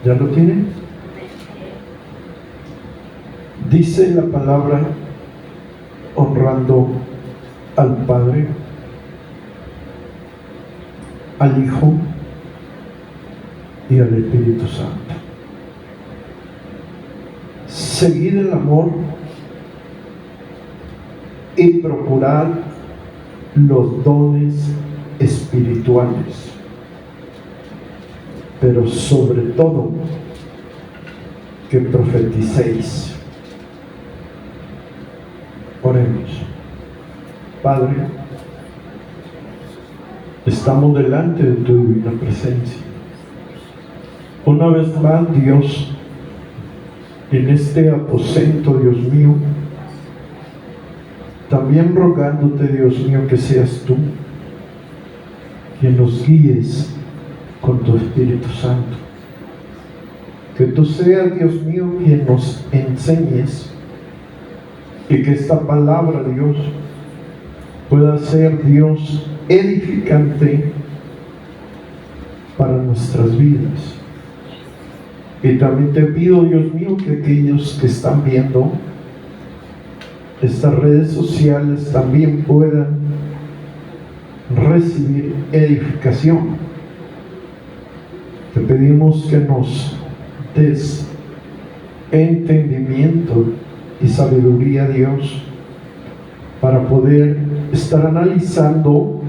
¿Ya lo tienen? Dice la palabra honrando al Padre, al Hijo y al Espíritu Santo. Seguir el amor y procurar los dones espirituales, pero sobre todo que profeticéis. Oremos. Padre, estamos delante de tu divina presencia. Una vez más, Dios, en este aposento, Dios mío, también rogándote, Dios mío, que seas tú quien nos guíes con tu Espíritu Santo. Que tú seas, Dios mío, quien nos enseñes y que esta palabra, Dios, pueda ser, Dios, edificante para nuestras vidas. Y también te pido, Dios mío, que aquellos que están viendo estas redes sociales también puedan recibir edificación. Te pedimos que nos des entendimiento y sabiduría, Dios, para poder estar analizando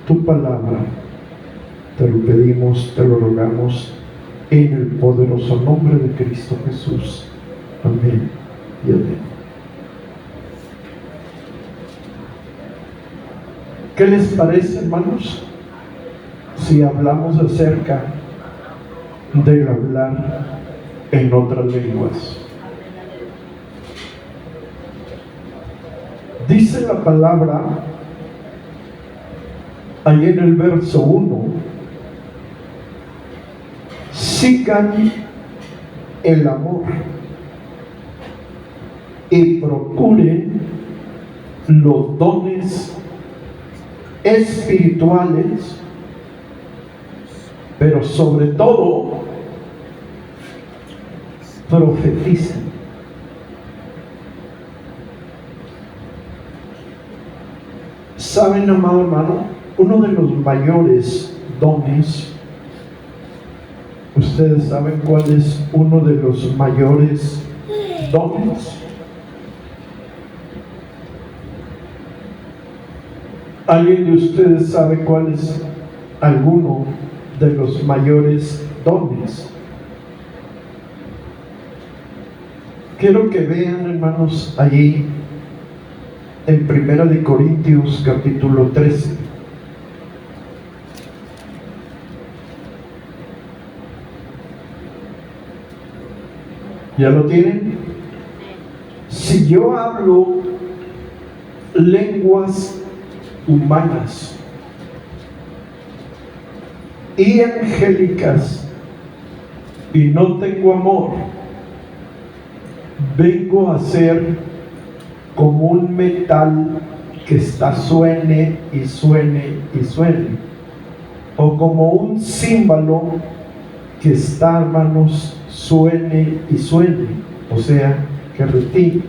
tu palabra. Te lo pedimos, te lo rogamos en el poderoso nombre de Cristo Jesús. Amén y amén. ¿Qué les parece, hermanos, si hablamos acerca del hablar en otras lenguas? Dice la palabra ahí en el verso 1: sigan el amor y procuren los dones espirituales, pero sobre todo profeticen. ¿Saben, amado hermano? Uno de los mayores dones, ¿ustedes saben cuál es uno de los mayores dones? ¿Alguien de ustedes sabe cuál es alguno de los mayores dones? Quiero que vean, hermanos, allí en 1 Corintios capítulo 13. ¿Ya lo tienen? Si yo hablo lenguas humanas y angélicas y no tengo amor, vengo a ser como un metal que está suene y suene y suene, o como un címbalo que está, hermanos, suene y suene, o sea, que retine.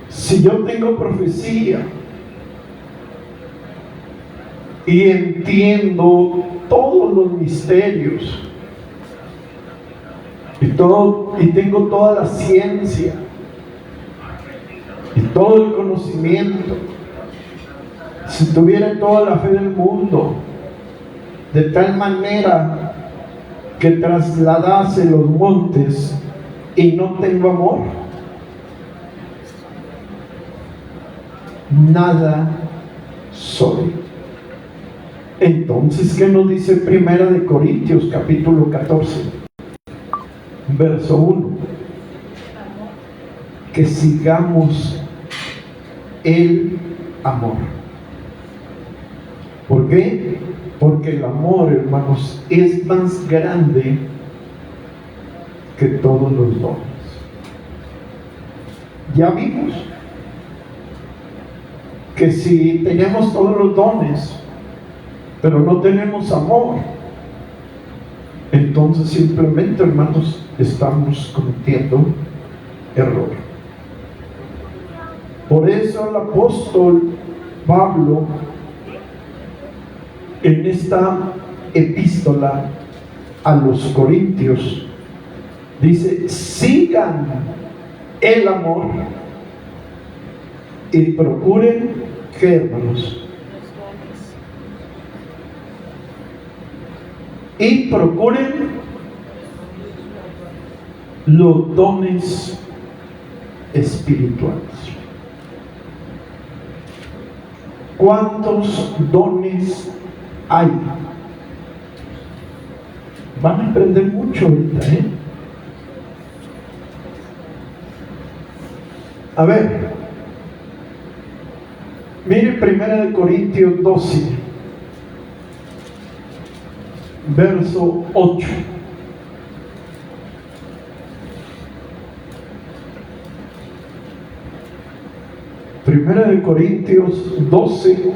Si yo tengo profecía y entiendo todos los misterios y tengo toda la ciencia y todo el conocimiento, si tuviera toda la fe del mundo, de tal manera que trasladase los montes y no tengo amor, nada soy. Entonces, ¿qué nos dice 1 Corintios capítulo 14, verso 1? Que sigamos el amor. ¿Por qué? Porque el amor, hermanos, es más grande que todos los dones. Ya vimos que si tenemos todos los dones, pero no tenemos amor, entonces simplemente, hermanos, estamos cometiendo error. Por eso el apóstol Pablo, en esta epístola a los Corintios, dice: sigan el amor y procuren, ¿qué, hermanos? Y procuren los dones espirituales. ¿Cuántos dones hay? Van a aprender mucho ahorita, ¿eh? A ver, mire 1 Corintios 12, verso 8. Primera de Corintios 12,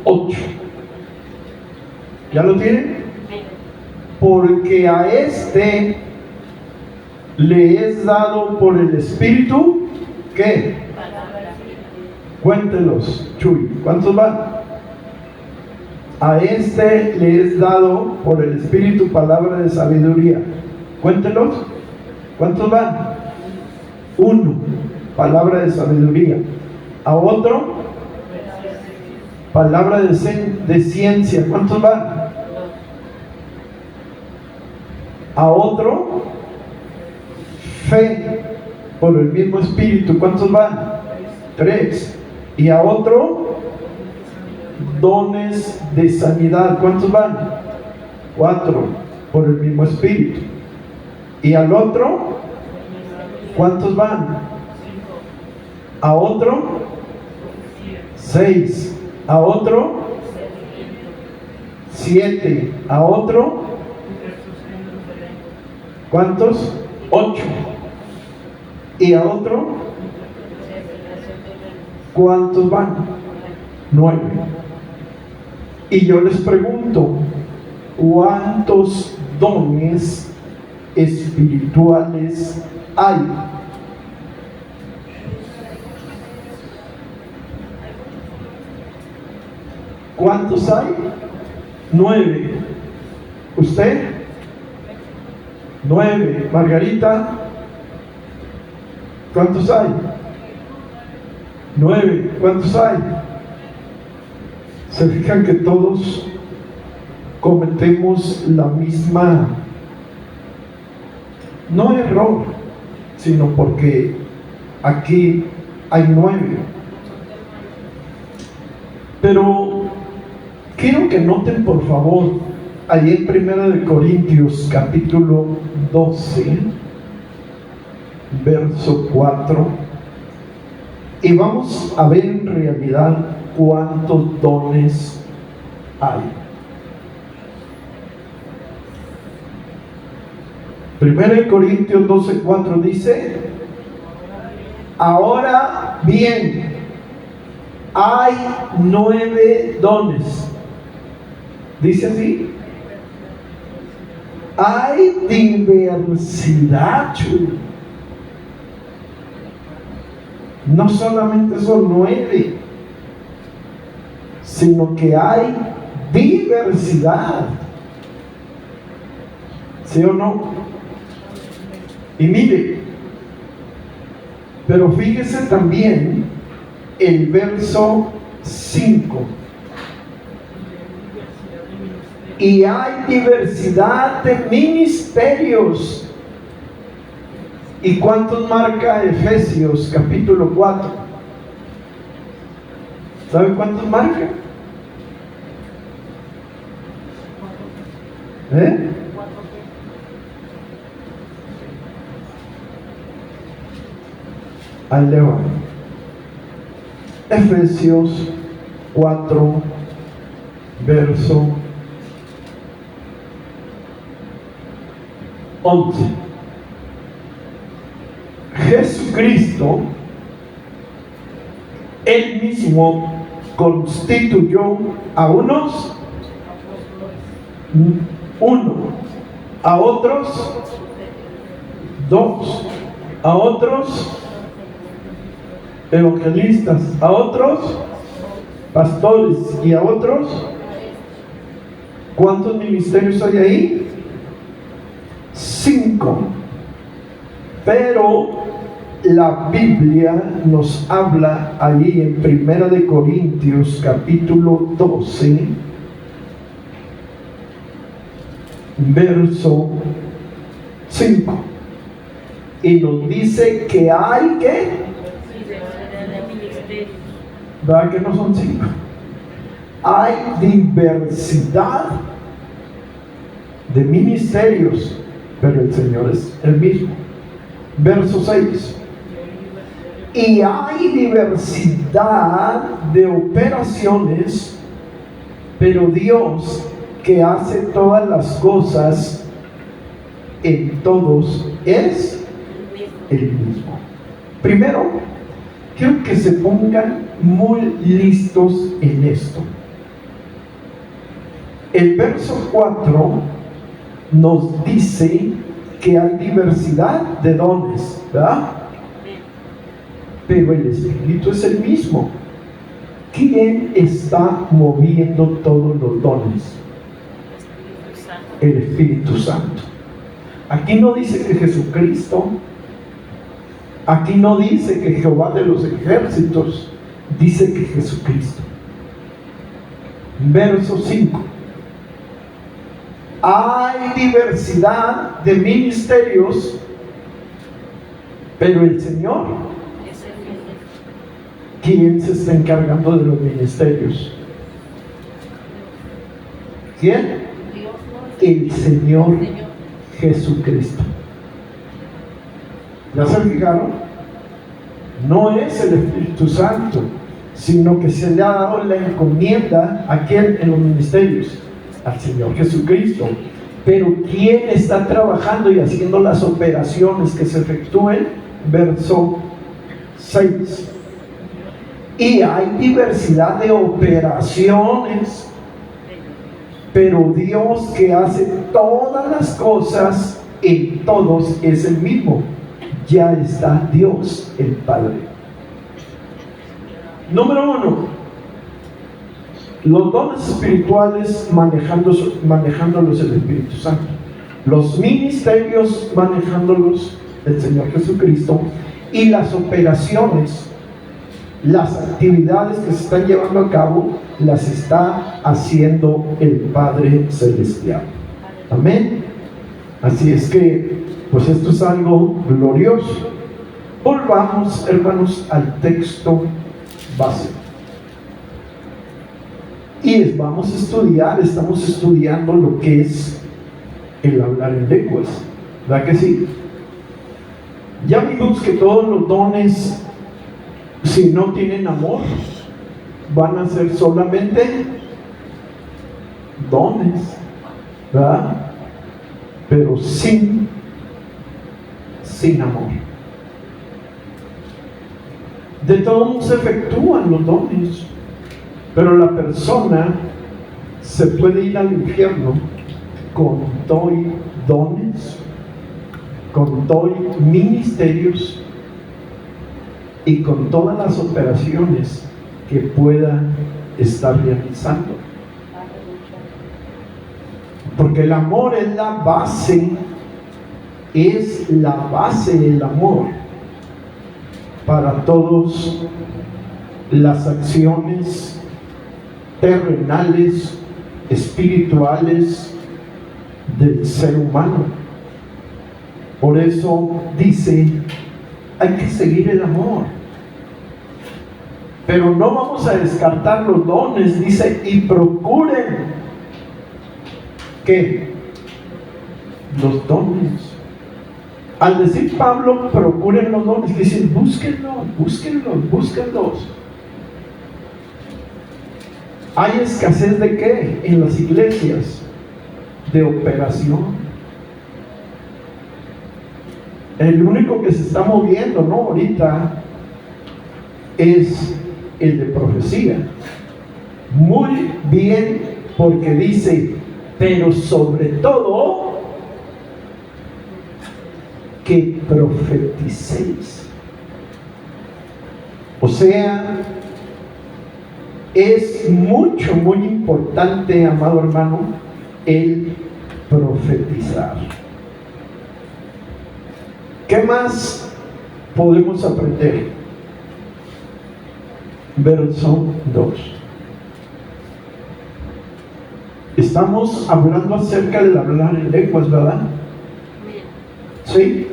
8. ¿Ya lo tienen? Porque a este le es dado por el Espíritu, ¿qué? Cuéntelos, Chuy, ¿cuántos van? A este le es dado por el Espíritu palabra de sabiduría. Cuéntelos, ¿cuántos van? Uno, palabra de sabiduría. A otro, palabra de ciencia. ¿Cuántos van? A otro, fe por el mismo Espíritu. ¿Cuántos van? 3. Y a otro, dones de sanidad. ¿Cuántos van? 4, por el mismo Espíritu. Y al otro, ¿cuántos van? A otro, 6. A otro, 7. A otro, ¿cuántos? 8. Y a otro, ¿cuántos van? 9. Y yo les pregunto, ¿cuántos dones espirituales hay? ¿Cuántos hay? 9. ¿Usted? 9. Margarita, ¿cuántos hay? 9. ¿Cuántos hay? Se fijan que todos cometemos la misma, no error, sino porque aquí hay 9. Pero quiero que noten, por favor, ahí en 1 Corintios capítulo 12, verso 4, y vamos a ver en realidad cuántos dones hay. 1 Corintios 12, 4 dice: ahora bien, hay 9 dones. Dice así: hay diversidad, chulo. No solamente son 9, sino que hay diversidad. ¿Sí o no? Y mire, pero fíjese también el verso 5. Y hay diversidad de ministerios. ¿Y cuántos marca Efesios capítulo 4? ¿Saben cuántos marca? Ahí le va. Efesios 4, verso 11. Jesucristo, Él mismo constituyó a unos, 1, a otros 2, a otros evangelistas, a otros pastores y a otros. ¿Cuántos ministerios hay ahí? 5. Pero la Biblia nos habla ahí en 1 Corintios capítulo 12, verso 5, y nos dice que hay que, ¿verdad que no son 5? Hay diversidad de ministerios, pero el Señor es el mismo. Verso 6. Y hay diversidad de operaciones, pero Dios, que hace todas las cosas en todos, es el mismo. Primero, quiero que se pongan muy listos en esto. El verso 4 nos dice que hay diversidad de dones, ¿verdad? Pero el Espíritu es el mismo. ¿Quién está moviendo todos los dones? El Espíritu Santo. Aquí no dice que Jesucristo, aquí no dice que Jehová de los ejércitos, dice que Jesucristo. Verso 5. Hay diversidad de ministerios, pero el Señor, ¿quién se está encargando de los ministerios? ¿Quién? El Señor Jesucristo. ¿Ya se fijaron? No es el Espíritu Santo, sino que se le ha dado la encomienda a quien en los ministerios, al Señor Jesucristo. Pero ¿quién está trabajando y haciendo las operaciones que se efectúen? Verso 6. Y hay diversidad de operaciones, pero Dios, que hace todas las cosas en todos, es el mismo. Ya está Dios el Padre. Número 1. Los dones espirituales manejándolos el Espíritu Santo. Los ministerios manejándolos el Señor Jesucristo. Y las operaciones, las actividades que se están llevando a cabo, las está haciendo el Padre Celestial. Amén. Así es que, pues esto es algo glorioso. Volvamos, hermanos, al texto base. Y vamos a estudiar, estamos estudiando lo que es el hablar en lenguas. ¿Verdad que sí? Ya vimos que todos los dones, si no tienen amor, van a ser solamente dones, ¿verdad? Pero sin amor. De todos se efectúan los dones, pero la persona se puede ir al infierno con todo dones, con todo ministerios y con todas las operaciones que pueda estar realizando. Porque el amor es la base del amor para todas las acciones terrenales, espirituales del ser humano. Por eso dice, hay que seguir el amor. Pero no vamos a descartar los dones, dice, y procuren ¿qué? Los dones. Al decir Pablo, procuren los dones, dicen, búsquenlos. ¿Hay escasez de qué en las iglesias? De operación. El único que se está moviendo, ¿no? Ahorita es el de profecía. Muy bien, porque dice, pero sobre todo que profeticéis. O sea, es mucho, muy importante, amado hermano, el profetizar. ¿Qué más podemos aprender? Verso 2. Estamos hablando acerca del hablar en lenguas, ¿verdad? ¿Sí?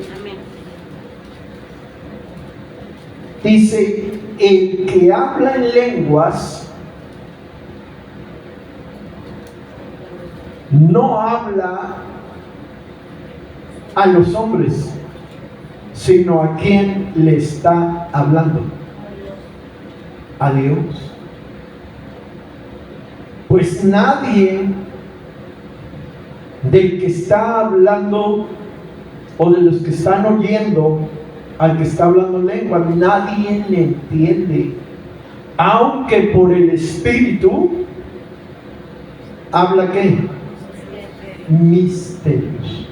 Dice, el que habla en lenguas no habla a los hombres, sino a quien le está hablando. A Dios. Pues nadie del que está hablando o de los que están oyendo al que está hablando en lengua, nadie le entiende, aunque por el Espíritu habla ¿qué? Misterios.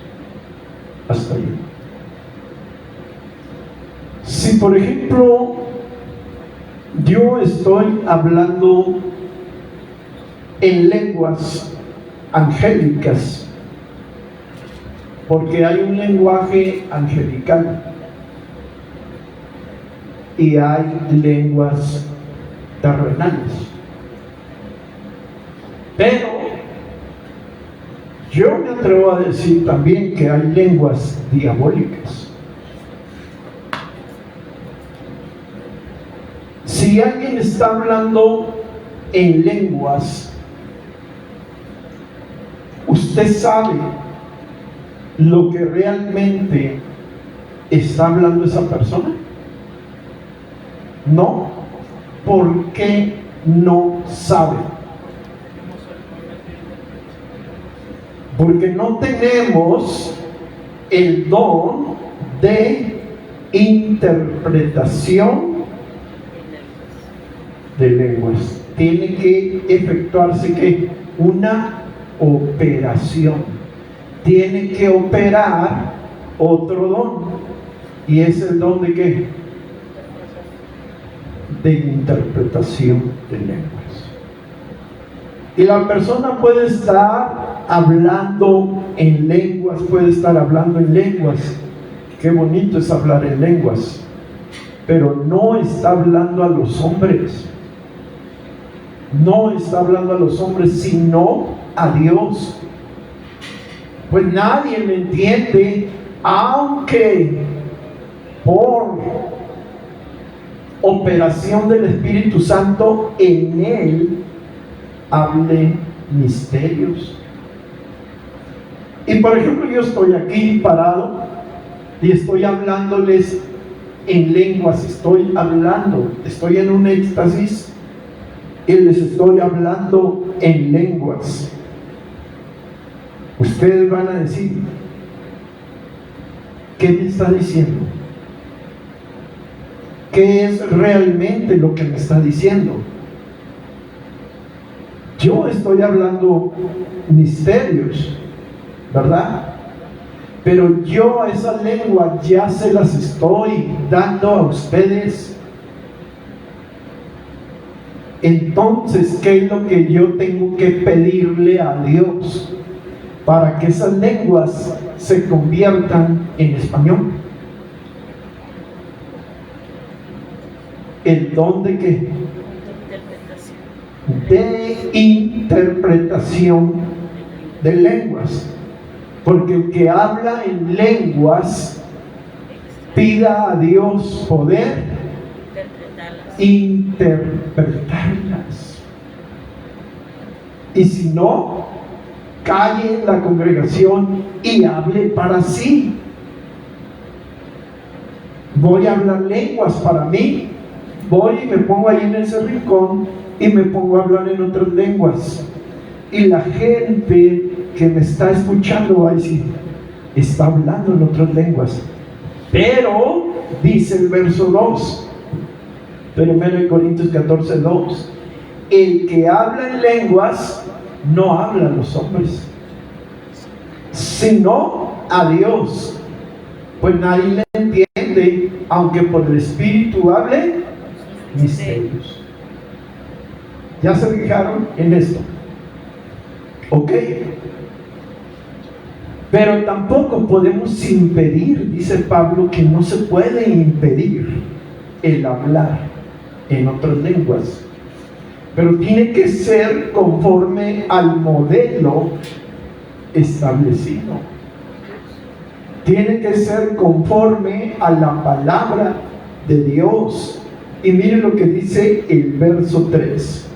Hasta ahí. Si por ejemplo yo estoy hablando en lenguas angélicas, porque hay un lenguaje angelical y hay lenguas terrenales, pero yo me atrevo a decir también que hay lenguas diabólicas. Si alguien está hablando en lenguas, usted sabe lo que realmente está hablando esa persona. No, ¿por qué no sabe? Porque no tenemos el don de interpretación de lenguas. Tiene que efectuarse ¿qué? Una operación. Tiene que operar otro don. ¿Y es el don de qué? De interpretación de lenguas. Y la persona puede estar hablando en lenguas, puede estar hablando en lenguas. Qué bonito es hablar en lenguas, pero no está hablando a los hombres. No está hablando a los hombres, sino a Dios. Pues nadie le entiende, aunque por operación del Espíritu Santo en él hable misterios. Y por ejemplo, yo estoy aquí parado y estoy hablándoles en lenguas, estoy en un éxtasis y les estoy hablando en lenguas. Ustedes van a decir, ¿qué me está diciendo? ¿Qué es realmente lo que me está diciendo? Yo estoy hablando misterios, ¿verdad? Pero yo a esa lengua ya se las estoy dando a ustedes. Entonces, ¿qué es lo que yo tengo que pedirle a Dios para que esas lenguas se conviertan en español? ¿El don de qué? De interpretación de lenguas. Porque el que habla en lenguas pida a Dios poder interpretarlas. Y si no, calle en la congregación y hable para sí. Voy a hablar lenguas para mí. Voy y me pongo ahí en ese rincón y me pongo a hablar en otras lenguas. Y la gente que me está escuchando va a decir, está hablando en otras lenguas. Pero, dice el verso 2, 1 Corintios 14, 2, el que habla en lenguas no habla a los hombres, sino a Dios, pues nadie le entiende, aunque por el Espíritu hable misterios. ¿Ya se fijaron en esto? ¿Ok? Pero tampoco podemos impedir, dice Pablo, que no se puede impedir el hablar en otras lenguas. Pero tiene que ser conforme al modelo establecido. Tiene que ser conforme a la palabra de Dios. Y miren lo que dice el verso 3.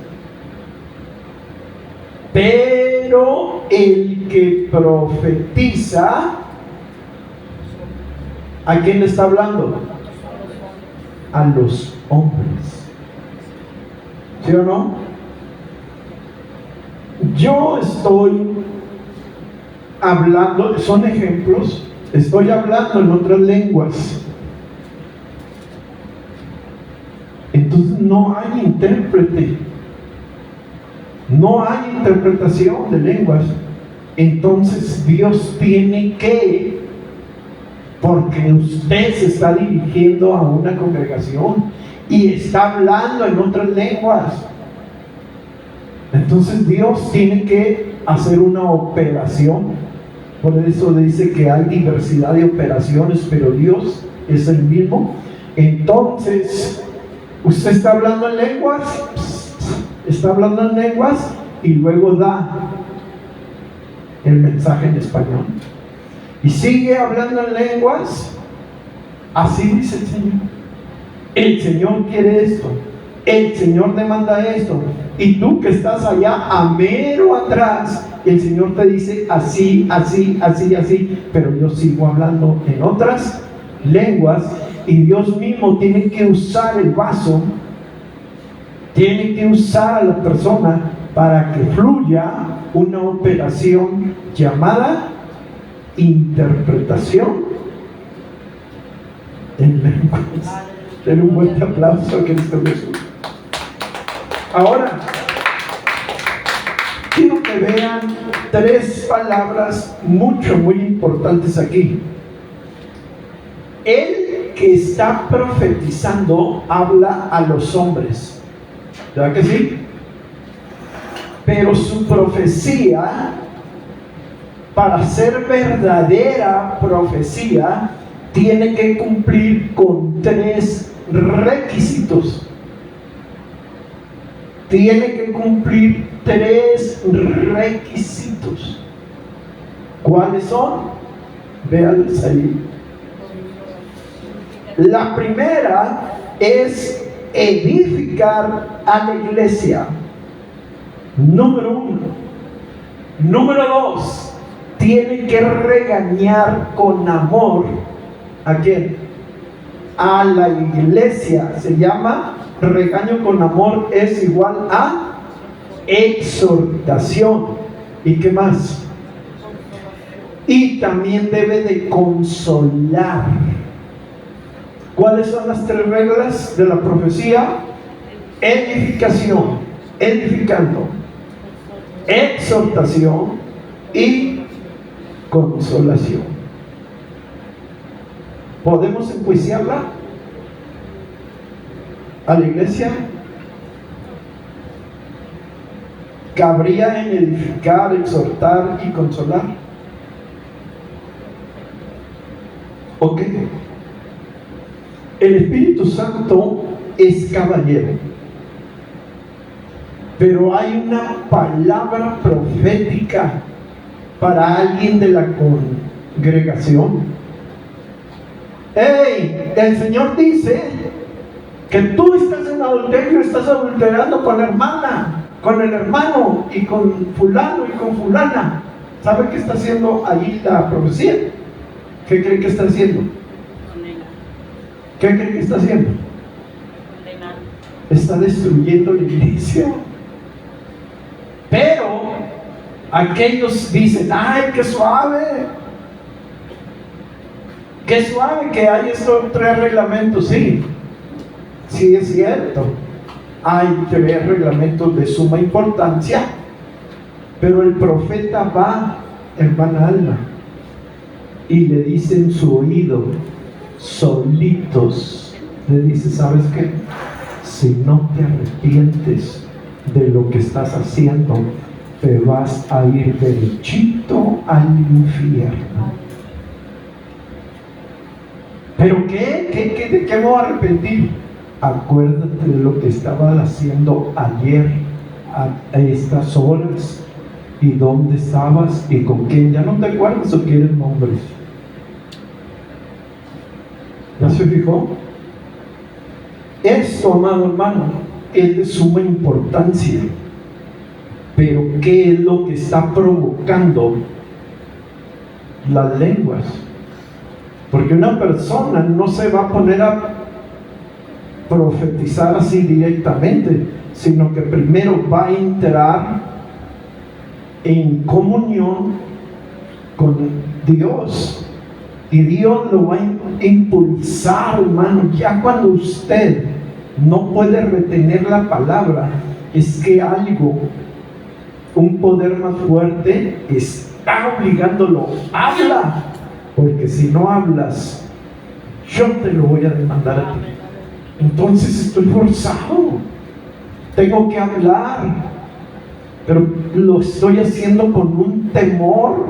Pero el que profetiza, ¿a quién le está hablando? A los hombres. ¿Sí o no? Yo estoy hablando, son ejemplos, estoy hablando en otras lenguas. Entonces no hay intérprete. No hay interpretación de lenguas. Entonces Dios tiene que, porque usted se está dirigiendo a una congregación y está hablando en otras lenguas, entonces Dios tiene que hacer una operación. Por eso dice que hay diversidad de operaciones, pero Dios es el mismo. Entonces usted está hablando en lenguas, está hablando en lenguas y luego da el mensaje en español y sigue hablando en lenguas. Así dice el Señor. El Señor quiere esto, el Señor demanda esto, y tú que estás allá a mero atrás, el Señor te dice así, así, así, así, pero yo sigo hablando en otras lenguas. Y Dios mismo tiene que usar el vaso, tiene que usar a la persona para que fluya una operación llamada interpretación en lenguas. Den un buen aplauso a Cristo Jesús. Ahora, quiero que vean 3 palabras muy importantes aquí. El que está profetizando habla a los hombres, ¿verdad que sí? Pero su profecía, para ser verdadera profecía, tiene que cumplir con 3 requisitos. Tiene que cumplir 3 requisitos. ¿Cuáles son? Véanlos ahí. La primera es edificar a la iglesia. Número 1. Número 2, tiene que regañar con amor. ¿A quién? A la iglesia. Se llama regaño con amor, es igual a exhortación. ¿Y qué más? Y también debe de consolar. ¿Cuáles son las 3 reglas de la profecía? Edificación, edificando, exhortación y consolación. ¿Podemos enjuiciarla a la iglesia? ¿Cabría en edificar, exhortar y consolar? Ok. El Espíritu Santo es caballero, pero hay una palabra profética para alguien de la congregación. ¡Hey! El Señor dice que tú estás en adulterio, estás adulterando con la hermana, con el hermano, y con fulano y con fulana. ¿Sabe qué está haciendo ahí la profecía? ¿Qué cree que está haciendo? ¿Qué cree que está haciendo? Está destruyendo la iglesia. Pero aquellos dicen: ¡ay, qué suave! ¡Qué suave que hay estos 3 reglamentos! Sí, sí es cierto. Hay 3 reglamentos de suma importancia, pero el profeta va, hermana Alma, y le dice en su oído, solitos, le dice, ¿sabes qué? Si no te arrepientes de lo que estás haciendo, te vas a ir derechito al infierno. ¿Pero qué? ¿De qué me voy a arrepentir? Acuérdate de lo que estabas haciendo ayer a estas horas, y dónde estabas y con quién. ¿Ya no te acuerdas o quieres nombres? ¿Ya se fijó? Esto, amado hermano, es de suma importancia. Pero ¿qué es lo que está provocando las lenguas? Porque una persona no se va a poner a profetizar así directamente, sino que primero va a entrar en comunión con Dios, y Dios lo va a impulsar, hermano. Ya cuando usted no puede retener la palabra, es que algo, un poder más fuerte está obligándolo. Habla, porque si no hablas, yo te lo voy a demandar a ti. Entonces estoy forzado, tengo que hablar, pero lo estoy haciendo con un temor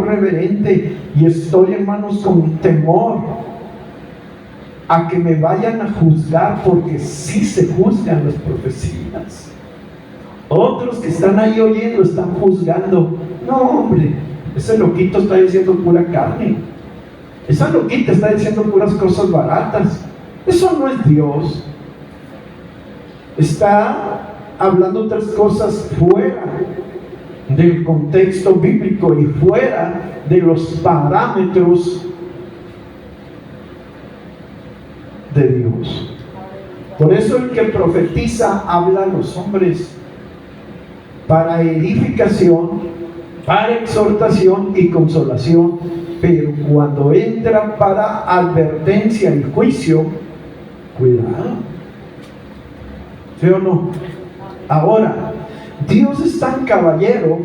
reverente, y estoy, hermanos, con temor a que me vayan a juzgar, porque sí se juzgan las profecías. Otros que están ahí oyendo están juzgando. No, hombre, ese loquito está diciendo pura carne, esa loquita está diciendo puras cosas baratas. Eso no es Dios. Está hablando otras cosas fuera del contexto bíblico y fuera de los parámetros de Dios. Por eso el que profetiza habla a los hombres para edificación, para exhortación y consolación, pero cuando entra para advertencia y juicio, cuidado. ¿Sí o no? Ahora, Dios es tan caballero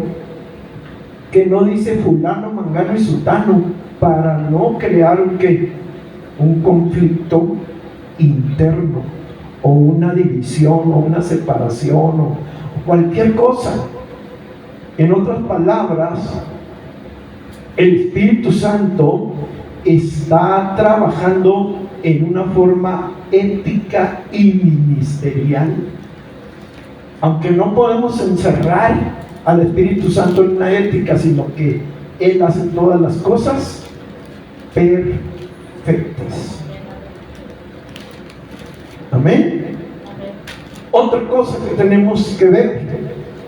que no dice fulano, mangano y sutano, para no crear un conflicto interno, o una división, o una separación, o cualquier cosa. En otras palabras, el Espíritu Santo está trabajando en una forma ética y ministerial. Aunque no podemos encerrar al Espíritu Santo en una ética, sino que Él hace todas las cosas perfectas. Amén. Otra cosa que tenemos que ver: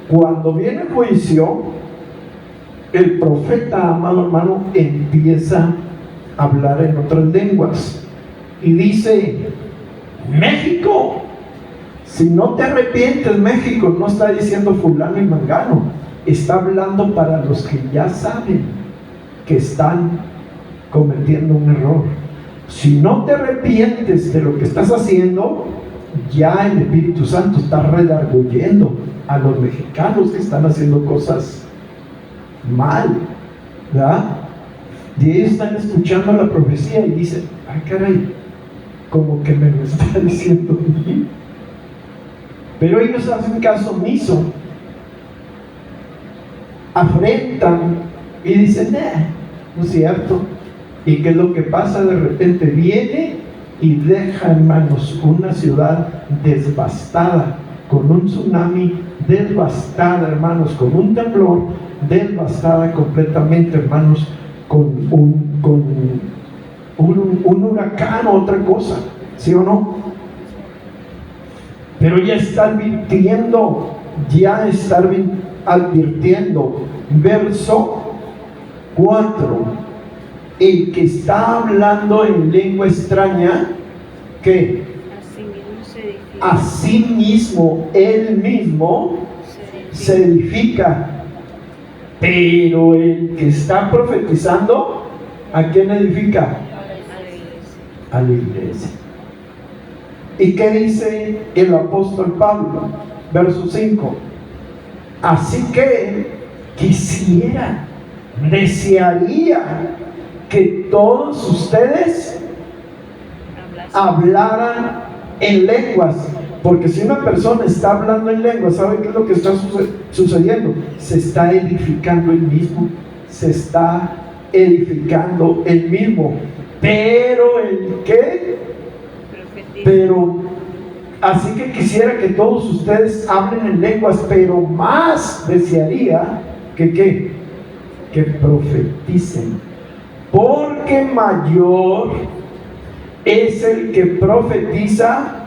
cuando viene el juicio, el profeta, amado hermano, empieza a hablar en otras lenguas y dice: México, si no te arrepientes, México, no está diciendo fulano y mangano, está hablando para los que ya saben que están cometiendo un error. Si no te arrepientes de lo que estás haciendo, ya el Espíritu Santo está redarguyendo a los mexicanos que están haciendo cosas mal, ¿verdad? Y ellos están escuchando la profecía y dicen: ay, caray, como que me lo está diciendo a mí. Pero ellos hacen caso omiso, afrentan y dicen: no es cierto. ¿Y qué es lo que pasa? De repente viene y deja, hermanos, una ciudad devastada, con un tsunami, devastada, hermanos, con un temblor, devastada completamente, hermanos, con un huracán o otra cosa, ¿sí o no? Pero ya está advirtiendo. Verso 4: el que está hablando en lengua extraña, ¿qué? Asimismo, él mismo se edifica. Pero el que está profetizando, ¿a quién edifica? A la iglesia. ¿Y qué dice el apóstol Pablo? Verso 5: así que quisiera desearía que todos ustedes hablaran en lenguas. Porque si una persona está hablando en lenguas, ¿sabe qué es lo que está sucediendo? Se está edificando él mismo. Se está edificando él mismo. Pero ¿el qué? Pero así que quisiera que todos ustedes hablen en lenguas, pero más desearía que ¿qué? Que profeticen. Porque mayor es el que profetiza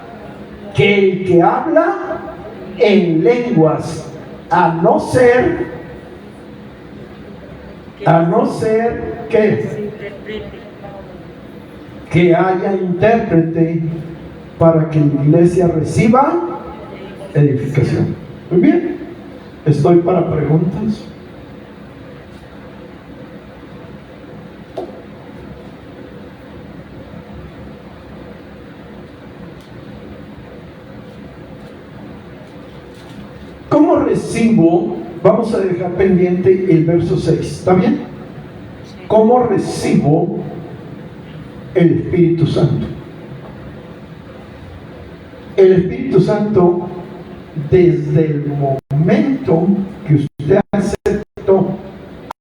que el que habla en lenguas, a no ser que haya intérprete para que la iglesia reciba edificación. Muy bien, estoy para preguntas. ¿Cómo recibo? Vamos a dejar pendiente el verso 6, ¿está bien? ¿Cómo recibo el Espíritu Santo? El Espíritu Santo, desde el momento que usted aceptó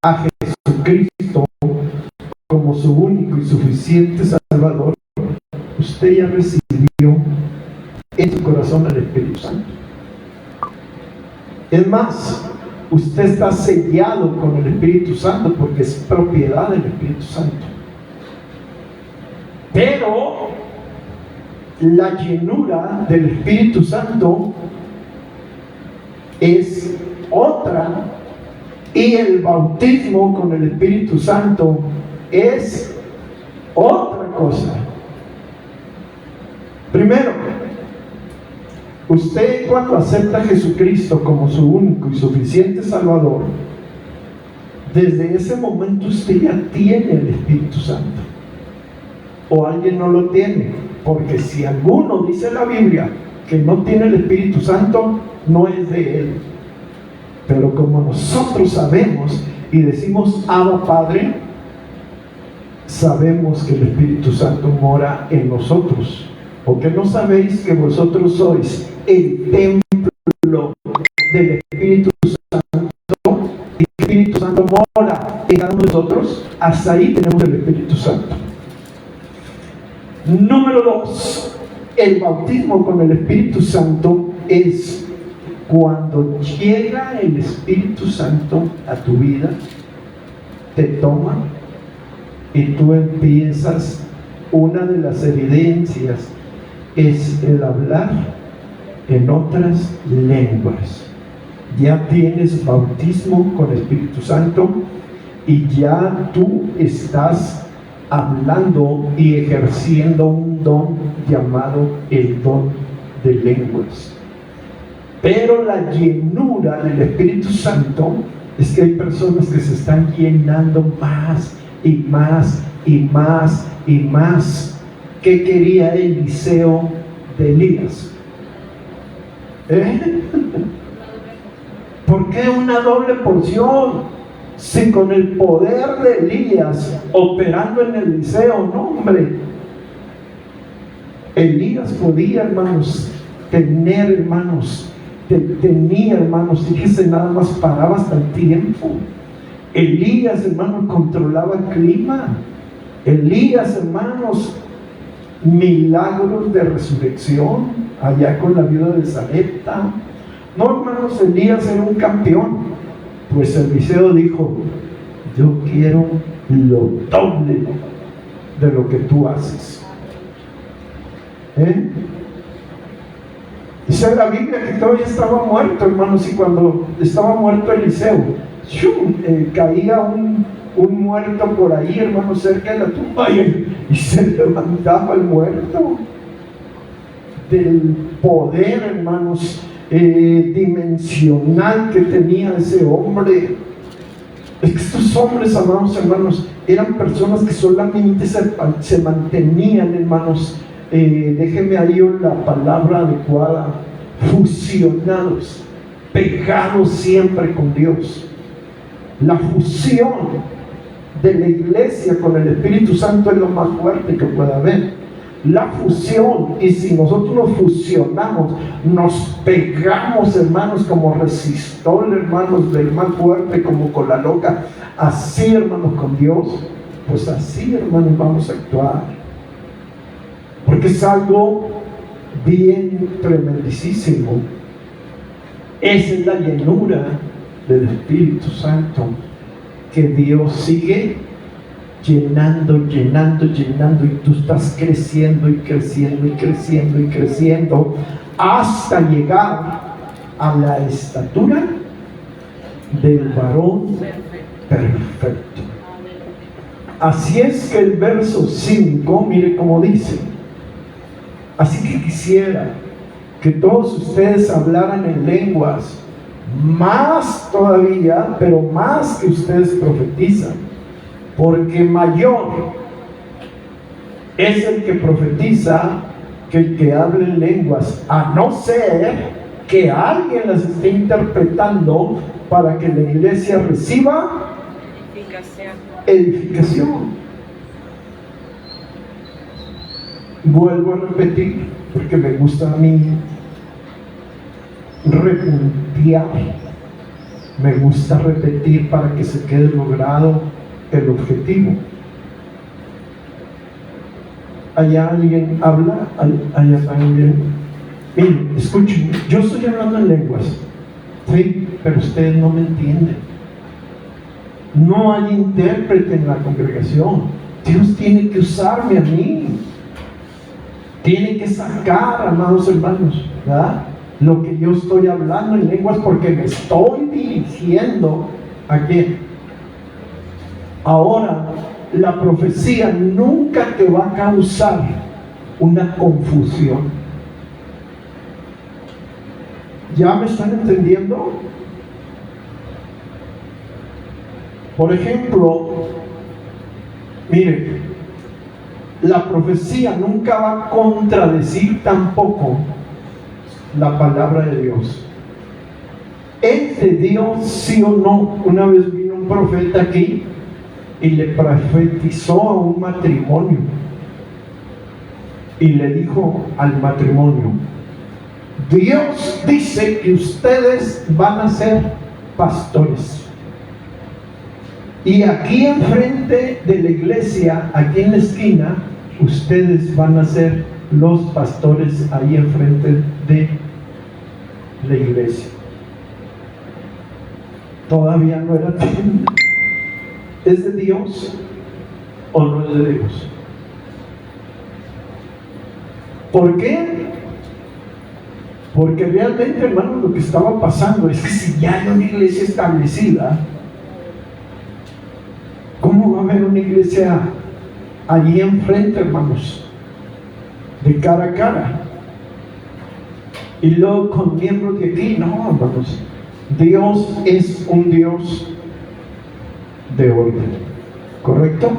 a Jesucristo como su único y suficiente Salvador, usted ya recibió en su corazón el Espíritu Santo. Es más, usted está sellado con el Espíritu Santo porque es propiedad del Espíritu Santo. Pero la llenura del Espíritu Santo es otra, y el bautismo con el Espíritu Santo es otra cosa. Primero, usted cuando acepta a Jesucristo como su único y suficiente Salvador, desde ese momento usted ya tiene el Espíritu Santo. O alguien no lo tiene, porque si alguno dice la Biblia que no tiene el Espíritu Santo, no es de él. Pero como nosotros sabemos y decimos Abba Padre, sabemos que el Espíritu Santo mora en nosotros. ¿O que no sabéis que vosotros sois el templo del Espíritu Santo? Y el Espíritu Santo mora en cada uno de nosotros. Hasta ahí tenemos el Espíritu Santo. Número 2, el bautismo con el Espíritu Santo es cuando llega el Espíritu Santo a tu vida, te toma y tú empiezas, una de las evidencias es el hablar en otras lenguas. Ya tienes bautismo con el Espíritu Santo y ya tú estás hablando y ejerciendo un don llamado el don de lenguas. Pero la llenura del Espíritu Santo es que hay personas que se están llenando más y más y más y más. ¿Qué quería Eliseo de Elías? ¿Por qué una doble porción? Si con el poder de Elías operando en Eliseo, no hombre. Elías podía, hermanos, tener, hermanos, tenía, hermanos, fíjese, nada más paraba hasta el tiempo. Elías, hermanos, controlaba el clima. Elías, hermanos, milagros de resurrección allá con la viuda de Sarepta. No, hermanos, Elías era un campeón. Pues Eliseo dijo: yo quiero lo doble de lo que tú haces. Dice la Biblia que todavía estaba muerto, hermanos, y cuando estaba muerto Eliseo, caía un muerto por ahí, hermanos, cerca de la tumba, y se levantaba el muerto. Del poder, hermanos, dimensional que tenía ese hombre. Estos hombres, amados hermanos, eran personas que solamente se mantenían, hermanos, déjenme ahí la palabra adecuada, fusionados, pegados siempre con Dios. La fusión de la iglesia con el Espíritu Santo es lo más fuerte que pueda haber. La fusión, y si nosotros nos fusionamos, nos pegamos, hermanos, como resistol, hermanos, del más fuerte, como con la loca, así, hermanos, con Dios, pues así, hermanos, vamos a actuar, porque es algo bien tremendísimo. Esa es la llenura del Espíritu Santo, que Dios sigue llenando, y tú estás creciendo y creciendo y creciendo y creciendo hasta llegar a la estatura del varón perfecto. Así es que el verso 5, mire cómo dice: así que quisiera que todos ustedes hablaran en lenguas, más todavía, pero más que ustedes profetizan, porque mayor es el que profetiza que el que habla en lenguas, a no ser que alguien las esté interpretando para que la iglesia reciba edificación. Vuelvo a repetir, porque me gusta a mí repuntear, me gusta repetir para que se quede logrado el objetivo. Allá alguien habla, allá alguien. Miren, escuchen, yo estoy hablando en lenguas, sí, pero ustedes no me entienden. No hay intérprete en la congregación. Dios tiene que usarme a mí. Tiene que sacar, amados hermanos, ¿verdad?, lo que yo estoy hablando en lenguas, porque me estoy dirigiendo a quién. Ahora, la profecía nunca te va a causar una confusión. ¿Ya me están entendiendo? Por ejemplo, mire, la profecía nunca va a contradecir tampoco la palabra de Dios. ¿Es de Dios, sí o no? Una vez vino un profeta aquí y le profetizó a un matrimonio y le dijo al matrimonio: Dios dice que ustedes van a ser pastores, y aquí enfrente de la iglesia, aquí en la esquina, ustedes van a ser los pastores ahí enfrente de la iglesia. Todavía no era tiempo. ¿Es de Dios o no es de Dios? ¿Por qué? Porque realmente, hermanos, lo que estaba pasando es que si ya hay una iglesia establecida, ¿cómo va a haber una iglesia allí enfrente, hermanos, de cara a cara? Y luego con miembros de aquí. No, hermanos, Dios es un Dios de orden, ¿correcto?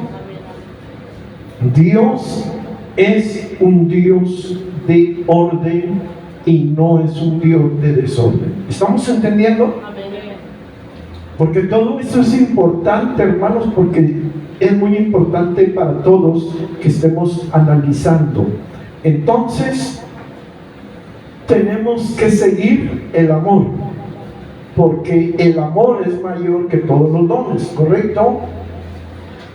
Dios es un Dios de orden y no es un Dios de desorden. ¿Estamos entendiendo? Porque todo eso es importante, hermanos, porque es muy importante para todos que estemos analizando. Entonces, tenemos que seguir el amor, porque el amor es mayor que todos los dones, ¿correcto?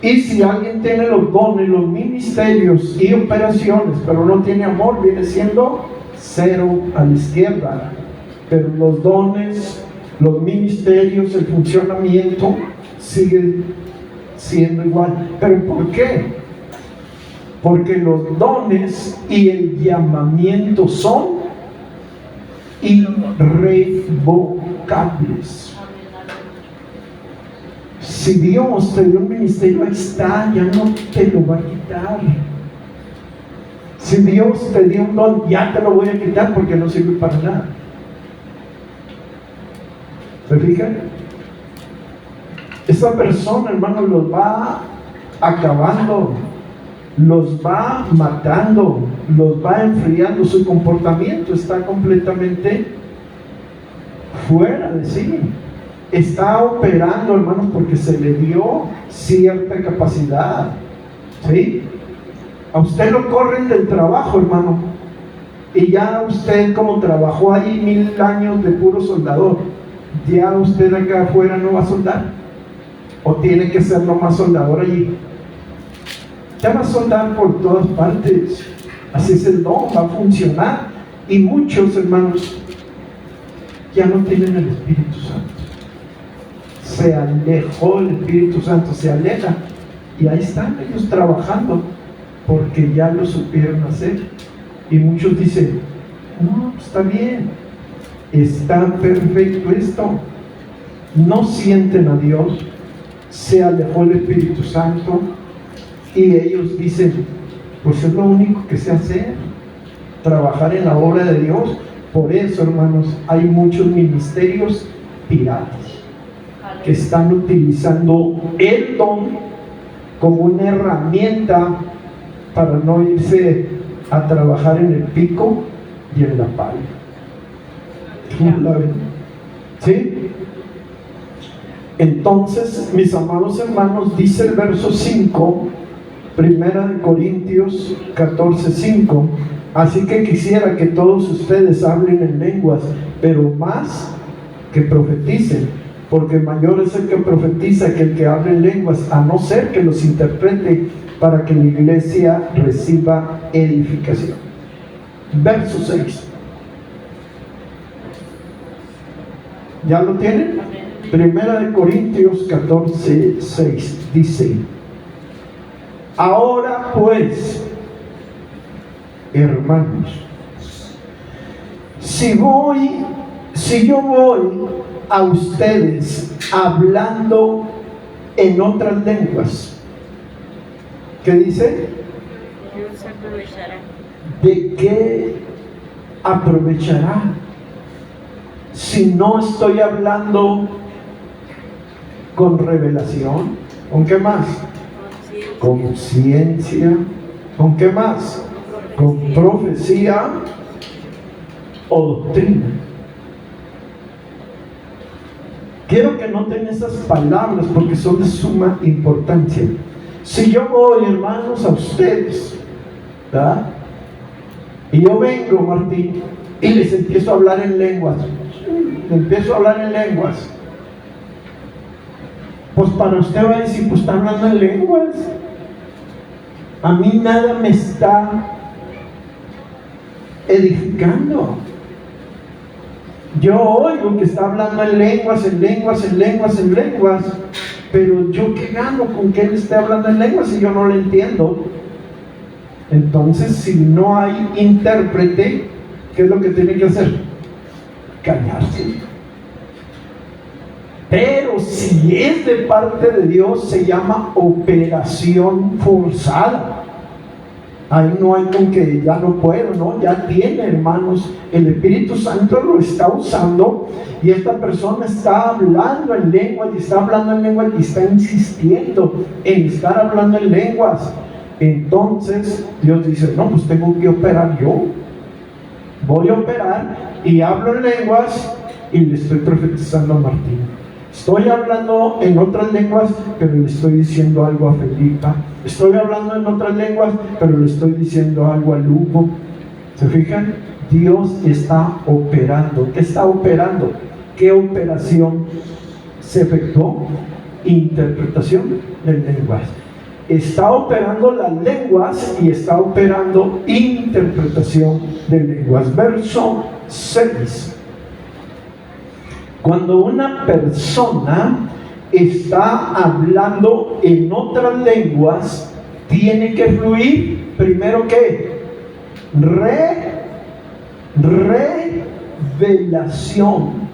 Y si alguien tiene los dones, los ministerios y operaciones, pero no tiene amor, viene siendo cero a la izquierda. Pero los dones, los ministerios, el funcionamiento siguen siendo igual. ¿Pero por qué? Porque los dones y el llamamiento son irrevocables. Si Dios te dio un ministerio, ahí está, ya no te lo va a quitar. Si Dios te dio un don, ya te lo voy a quitar porque no sirve para nada. ¿Se fijan? Esa persona, hermano, los va acabando, los va matando, los va enfriando. Su comportamiento está completamente fuera de sí. está operando, hermanos, porque se le dio cierta capacidad. ¿Sí? A usted lo corren del trabajo, hermano, y ya usted, como trabajó ahí 1000 años de puro soldador, ya usted acá afuera no va a soldar, o tiene que ser nomás soldador allí. Ya va a soldar por todas partes. Así es el don, va a funcionar. Y muchos, hermanos, ya no tienen el Espíritu Santo. Se alejó el Espíritu Santo, se aleja, y ahí están ellos trabajando porque ya lo supieron hacer. Y muchos dicen: no, está bien, está perfecto esto. No sienten a Dios, se alejó el Espíritu Santo, y ellos dicen: pues es lo único que sé hacer, trabajar en la obra de Dios. Por eso, hermanos, hay muchos ministerios piratas que están utilizando el don como una herramienta para no irse a trabajar en el pico y en la pala. ¿Cómo la ven? ¿Sí? Entonces, mis amados hermanos, dice el verso 5, 1 Corintios 14:5: así que quisiera que todos ustedes hablen en lenguas, pero más que profeticen, porque mayor es el que profetiza que el que habla en lenguas, a no ser que los interprete, para que la iglesia reciba edificación. Verso 6. ¿Ya lo tienen? 1 Corintios 14:6 dice: ahora pues, hermanos, si yo voy a ustedes hablando en otras lenguas, ¿qué dice? ¿De qué aprovechará? Si no estoy hablando con revelación, ¿con qué más? Con ciencia, ¿con qué más? Con profecía o doctrina. Quiero que noten esas palabras porque son de suma importancia. Si yo voy, hermanos, a ustedes, ¿verdad? Y yo vengo, Martín, y les empiezo a hablar en lenguas, pues para usted va a decir: pues está hablando en lenguas. A mí nada me está edificando. Yo oigo que está hablando en lenguas, pero yo qué gano con que él esté hablando en lenguas si yo no lo entiendo. Entonces, si no hay intérprete, ¿qué es lo que tiene que hacer? Callarse. Pero si es de parte de Dios, se llama operación forzada. Ahí no hay con que ya no puedo, ¿no? Ya tiene, hermanos, el Espíritu Santo lo está usando, y esta persona está hablando en lenguas, y está insistiendo en estar hablando en lenguas. Entonces Dios dice: no, pues tengo que operar yo. Voy a operar y hablo en lenguas y le estoy profetizando a Martín. Estoy hablando en otras lenguas, pero le estoy diciendo algo a Felipa. Estoy hablando en otras lenguas, pero le estoy diciendo algo a Lugo. ¿Se fijan? Dios está operando. ¿Qué está operando? ¿Qué operación se efectuó? Interpretación del lenguaje. Está operando las lenguas y está operando interpretación de lenguas. Verso 6. Cuando una persona está hablando en otras lenguas, tiene que fluir primero ¿qué? Revelación.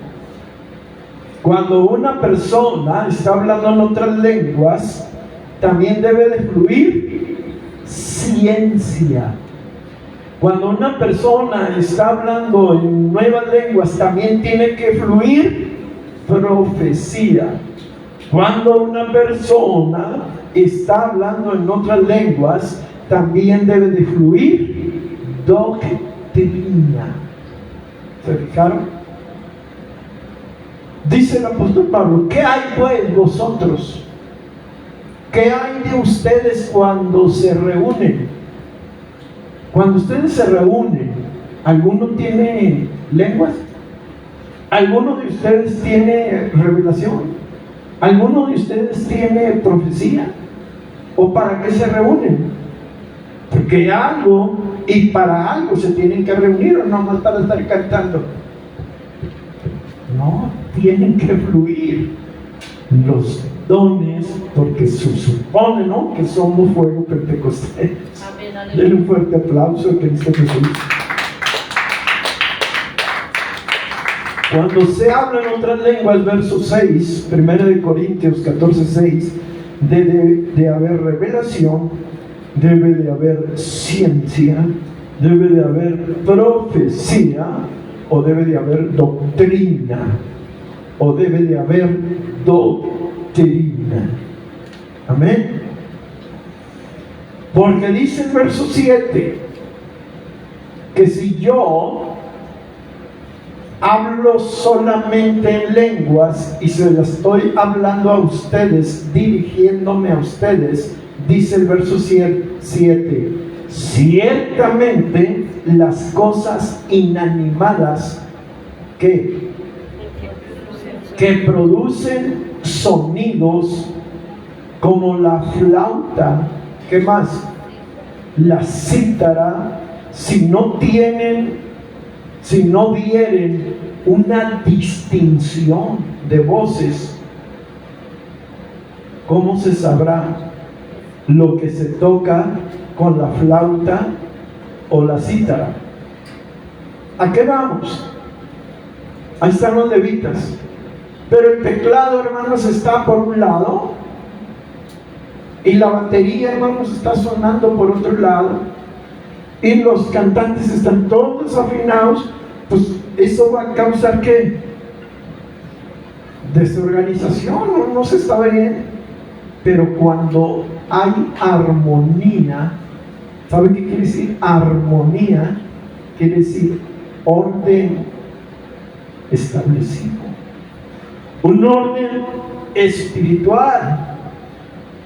Cuando una persona está hablando en otras lenguas, también debe de fluir ciencia. Cuando una persona está hablando en nuevas lenguas, también tiene que fluir profecía. Cuando una persona está hablando en otras lenguas, también debe de fluir doctrina. ¿Se fijaron? Dice el apóstol Pablo: ¿qué hay pues vosotros? ¿Qué hay de ustedes cuando se reúnen? Cuando ustedes se reúnen, ¿alguno tiene lenguas? ¿Alguno de ustedes tiene revelación? ¿Alguno de ustedes tiene profecía? ¿O para qué se reúnen? Porque algo y para algo se tienen que reunir, o no más para estar cantando. No, tienen que fluir los dones, porque se supone, ¿no?, que somos fuego pentecostés. Denle un fuerte aplauso a Cristo Jesús. Cuando se habla en otras lenguas, verso 6, 1 Corintios 14, 6, debe de haber revelación, debe de haber ciencia, debe de haber profecía, o debe de haber doctrina, o debe de haber doctrina. Amén. Porque dice el verso 7 que si yo hablo solamente en lenguas y se las estoy hablando a ustedes, dirigiéndome a ustedes, dice el verso 7, ciertamente las cosas inanimadas que producen sonidos como la flauta, ¿qué más?, la cítara, si no dieren una distinción de voces, ¿cómo se sabrá lo que se toca con la flauta o la cítara? ¿A qué vamos? Ahí están los levitas, pero el teclado, hermanos, está por un lado y la batería, hermanos, está sonando por otro lado, y los cantantes están todos desafinados. Pues eso va a causar ¿qué? Desorganización, no se está bien. Pero cuando hay armonía, ¿sabe qué quiere decir armonía? Quiere decir orden establecido, un orden espiritual.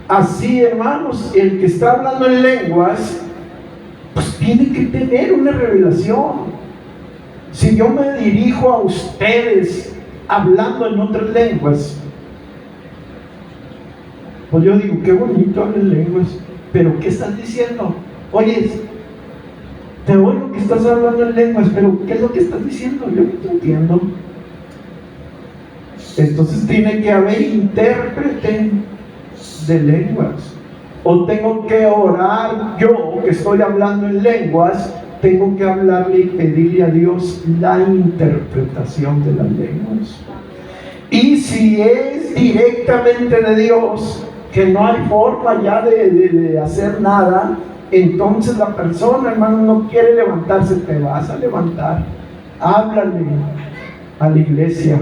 Así, hermanos, el que está hablando en lenguas, pues tiene que tener una revelación. Si yo me dirijo a ustedes hablando en otras lenguas, pues yo digo, qué bonito hablan lenguas, pero ¿qué estás diciendo? Oye, te oigo que estás hablando en lenguas, pero ¿qué es lo que estás diciendo? Yo no te entiendo. Entonces tiene que haber intérprete de lenguas. O tengo que orar, yo que estoy hablando en lenguas, tengo que hablarle y pedirle a Dios la interpretación de las lenguas. Y si es directamente de Dios, que no hay forma ya de hacer nada, entonces la persona, hermano, no quiere levantarse. Te vas a levantar, háblale a la iglesia.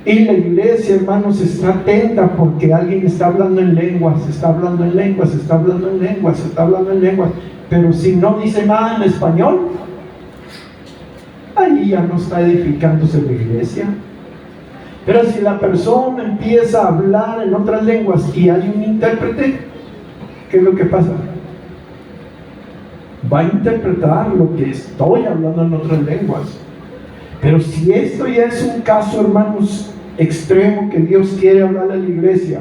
Y la iglesia, hermanos, está atenta porque alguien está hablando en lenguas, está hablando en lenguas, está hablando en lenguas, está hablando en lenguas. Pero si no dice nada en español, ahí ya no está edificándose la iglesia. Pero si la persona empieza a hablar en otras lenguas y hay un intérprete, ¿qué es lo que pasa? Va a interpretar lo que estoy hablando en otras lenguas. Pero si esto ya es un caso, hermanos, extremo, que Dios quiere hablar a la iglesia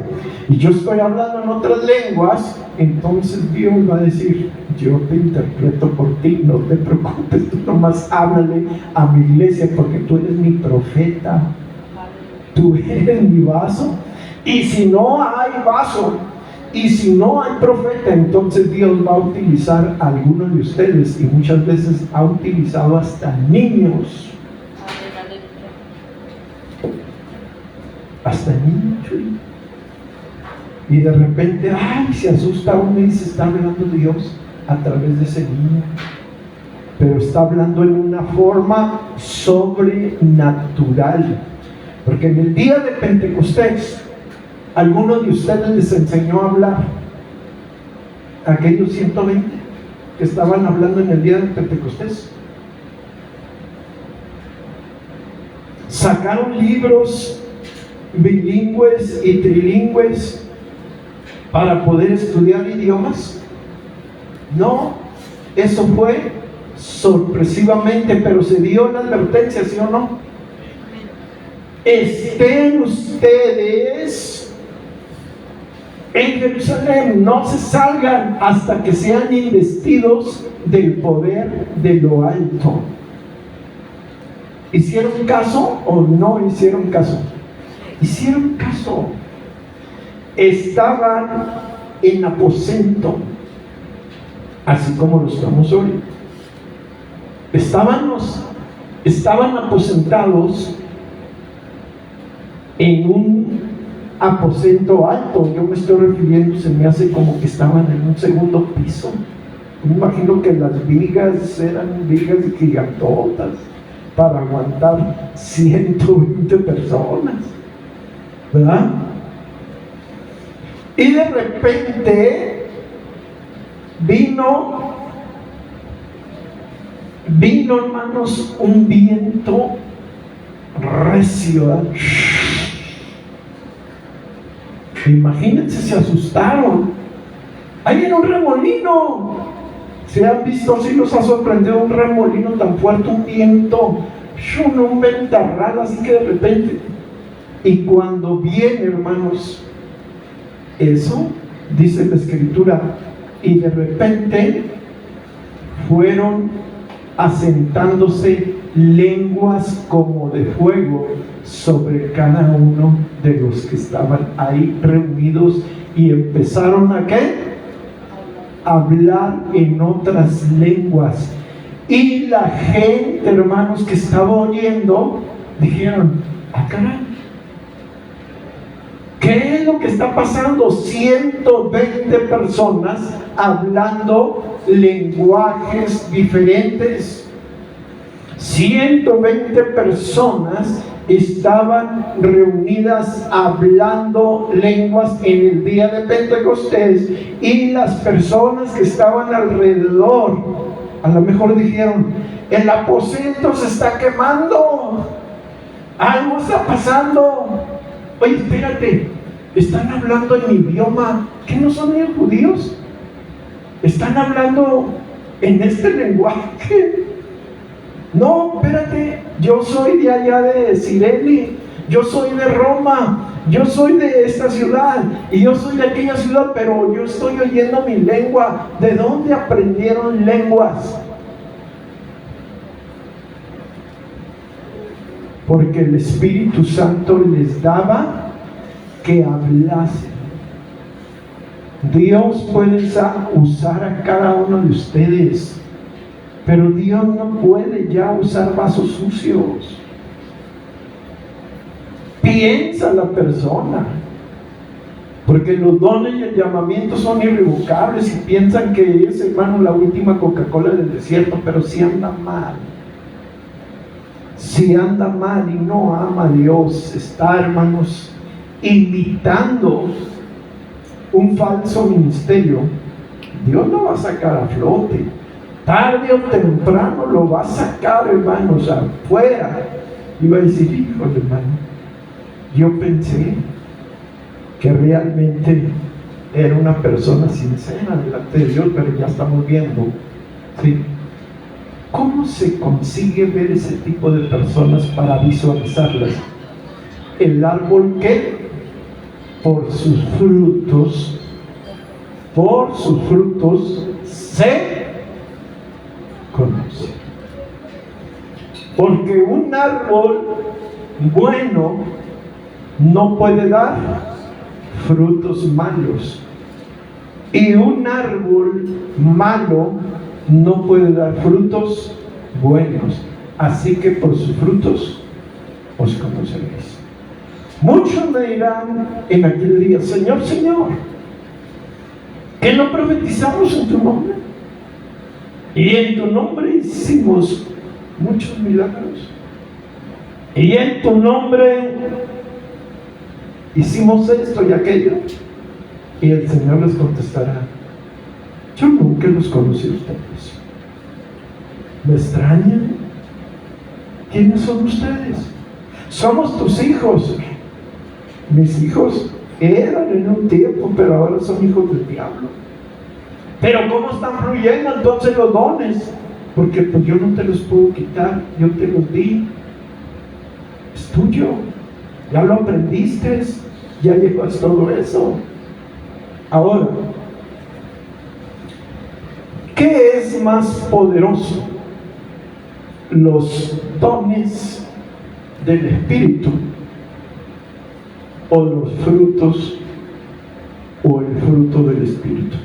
y yo estoy hablando en otras lenguas, entonces Dios va a decir, yo te interpreto por ti, no te preocupes, tú nomás háblale a mi iglesia porque tú eres mi profeta, tú eres mi vaso. Y si no hay vaso y si no hay profeta, entonces Dios va a utilizar a algunos de ustedes, y muchas veces ha utilizado hasta niños. Hasta niños. Y de repente, se asusta uno y dice, está hablando Dios a través de ese niño. Pero está hablando en una forma sobrenatural. Porque en el día de Pentecostés, alguno de ustedes les enseñó a hablar. Aquellos 120 que estaban hablando en el día de Pentecostés. Sacaron libros bilingües y trilingües para poder estudiar idiomas? No, eso fue sorpresivamente, pero se dio la advertencia, ¿sí o no? Estén ustedes en Jerusalén, no se salgan hasta que sean investidos del poder de lo alto. ¿Hicieron caso o no hicieron caso? Hicieron caso. Estaban en aposento, así como lo estamos hoy. Estaban aposentados en un aposento alto. Yo me estoy refiriendo, se me hace como que estaban en un segundo piso. Me imagino que las vigas eran vigas gigantotas para aguantar 120 personas, ¿verdad? Y de repente vino, hermanos, un viento recio, ¿verdad? Imagínense, se asustaron. Ahí viene un remolino. ¿Se han visto? Si los ha sorprendido un remolino tan fuerte, un viento, un ventarrón, así que de repente. Y cuando viene, hermanos, eso, dice la Escritura, y de repente fueron asentándose lenguas como de fuego sobre cada uno de los que estaban ahí reunidos, y empezaron a ¿qué? Hablar en otras lenguas. Y la gente, hermanos, que estaba oyendo, dijeron: ¡ah, caray! ¿Qué es lo que está pasando? 120 personas hablando lenguajes diferentes. 120 personas estaban reunidas hablando lenguas en el día de Pentecostés, y las personas que estaban alrededor a lo mejor dijeron: el aposento se está quemando, algo está pasando. Oye, espérate, están hablando en mi idioma, ¿qué no son ni judíos? Están hablando en este lenguaje. No, espérate, yo soy de allá de Cirene, yo soy de Roma, yo soy de esta ciudad y yo soy de aquella ciudad, pero yo estoy oyendo mi lengua. ¿De dónde aprendieron lenguas? Porque el Espíritu Santo les daba que hablasen. Dios puede usar a cada uno de ustedes, pero Dios no puede ya usar vasos sucios. Piensa la persona, porque los dones y el llamamiento son irrevocables, y piensan que es, hermano, la última Coca-Cola del desierto, pero si anda mal. Si anda mal y no ama a Dios, está, hermanos, imitando un falso ministerio, Dios lo va a sacar a flote. Tarde o temprano lo va a sacar, hermanos, afuera. Y va a decir: híjole, hermano, yo pensé que realmente era una persona sincera delante de Dios, pero ya estamos viendo, ¿sí? ¿Cómo se consigue ver ese tipo de personas para visualizarlas? El árbol, ¿qué? Por sus frutos se conoce. Porque un árbol bueno no puede dar frutos malos, y un árbol malo no puede dar frutos buenos. Así que por sus frutos os conoceréis. Muchos me dirán en aquel día: Señor, Señor, ¿que no profetizamos en tu nombre? Y en tu nombre hicimos muchos milagros. Y en tu nombre hicimos esto y aquello. Y el Señor les contestará: yo nunca los conocí a ustedes. ¿Me Mis hijos eran en un tiempo, pero ahora son hijos del diablo. Pero ¿cómo están fluyendo entonces los dones? Porque pues yo no te los puedo quitar, yo te los di. Es tuyo, ya lo aprendiste, ya llevas todo eso. Ahora, ¿qué es más poderoso? ¿Los dones del Espíritu o los frutos o el fruto del Espíritu?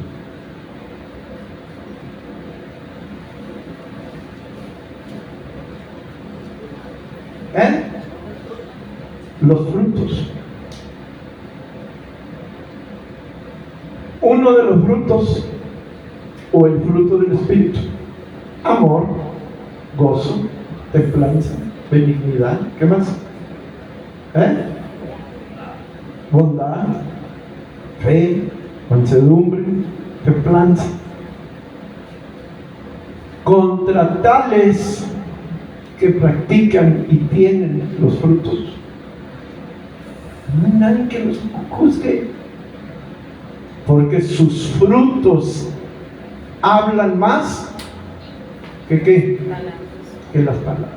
Los frutos. Uno de los frutos o el fruto del Espíritu: amor, gozo, templanza, benignidad. ¿Qué más? Bondad, fe, mansedumbre, templanza. Contra tales que practican y tienen los frutos, no hay nadie que los juzgue, porque sus frutos hablan más que las palabras.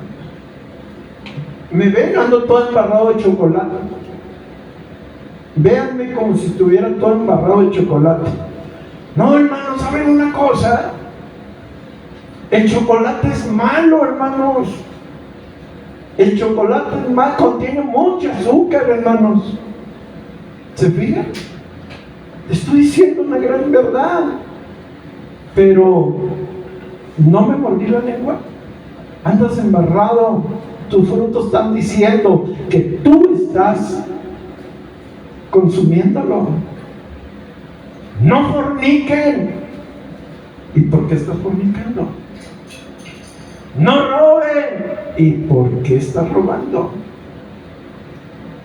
Me ven, ando todo embarrado de chocolate. Véanme como si estuviera todo embarrado de chocolate. No, hermanos, ¿saben una cosa? El chocolate es malo, hermanos. El chocolate es malo, contiene mucho azúcar, hermanos. ¿Se fijan? Te estoy diciendo una gran verdad, pero no me mordí la lengua. Andas embarrado. Tus frutos están diciendo que tú estás consumiéndolo. No forniquen. ¿Y por qué estás fornicando? No roben. ¿Y por qué estás robando?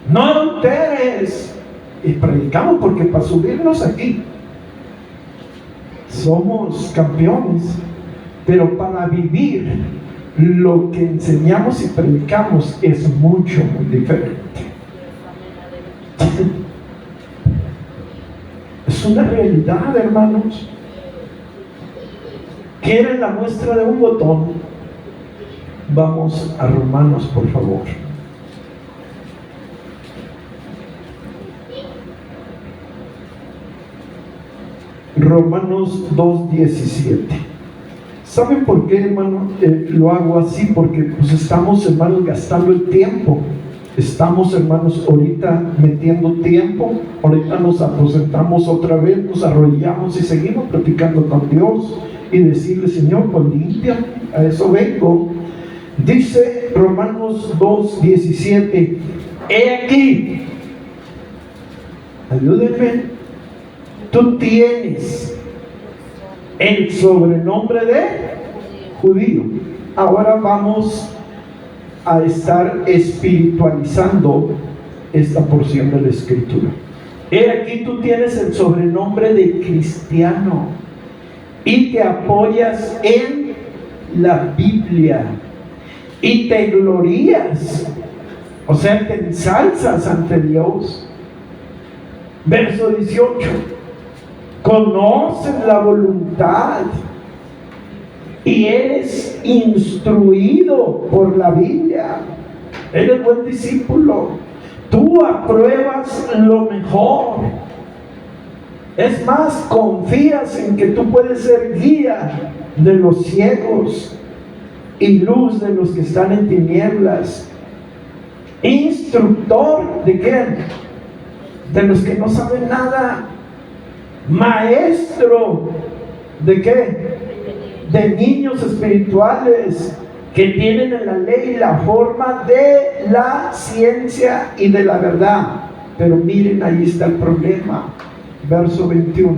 No adulteres. Y predicamos porque para subirnos aquí somos campeones, pero para vivir lo que enseñamos y predicamos es mucho, muy diferente. Es una realidad, hermanos. ¿Quieren la muestra de un botón? Vamos a Romanos, por favor. Romanos 2:17. ¿Saben por qué, hermano? Lo hago así porque pues estamos, hermanos, gastando el tiempo. Estamos, hermanos, ahorita metiendo tiempo. Ahorita nos aposentamos otra vez, nos arrodillamos y seguimos platicando con Dios y decirle: Señor, pues límpiame, a eso vengo. Dice Romanos 2:17: he aquí, ayúdenme, tú tienes el sobrenombre de judío. Ahora vamos a estar espiritualizando esta porción de la Escritura. He aquí, tú tienes el sobrenombre de cristiano y te apoyas en la Biblia y te glorías, o sea, te ensalzas ante Dios. Verso 18: conoces la voluntad y eres instruido por la Biblia. Eres buen discípulo. Tú apruebas lo mejor. Es más, confías en que tú puedes ser guía de los ciegos y luz de los que están en tinieblas. Instructor de quién? De los que no saben nada. Maestro de qué? De niños espirituales que tienen en la ley la forma de la ciencia y de la verdad. Pero miren, ahí está el problema. Verso 21: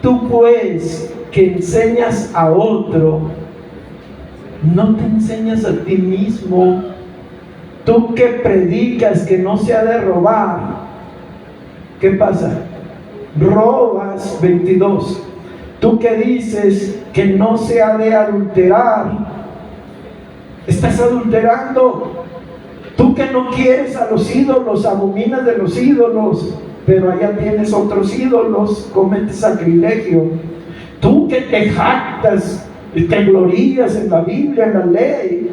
tú pues que enseñas a otro, no te enseñas a ti mismo. Tú que predicas que no se ha de robar, ¿qué pasa? Robas. 22: tú que dices que no se ha de adulterar, estás adulterando. Tú que no quieres a los ídolos, abominas de los ídolos, pero allá tienes otros ídolos, cometes sacrilegio. Tú que te jactas y te glorías en la Biblia, en la ley,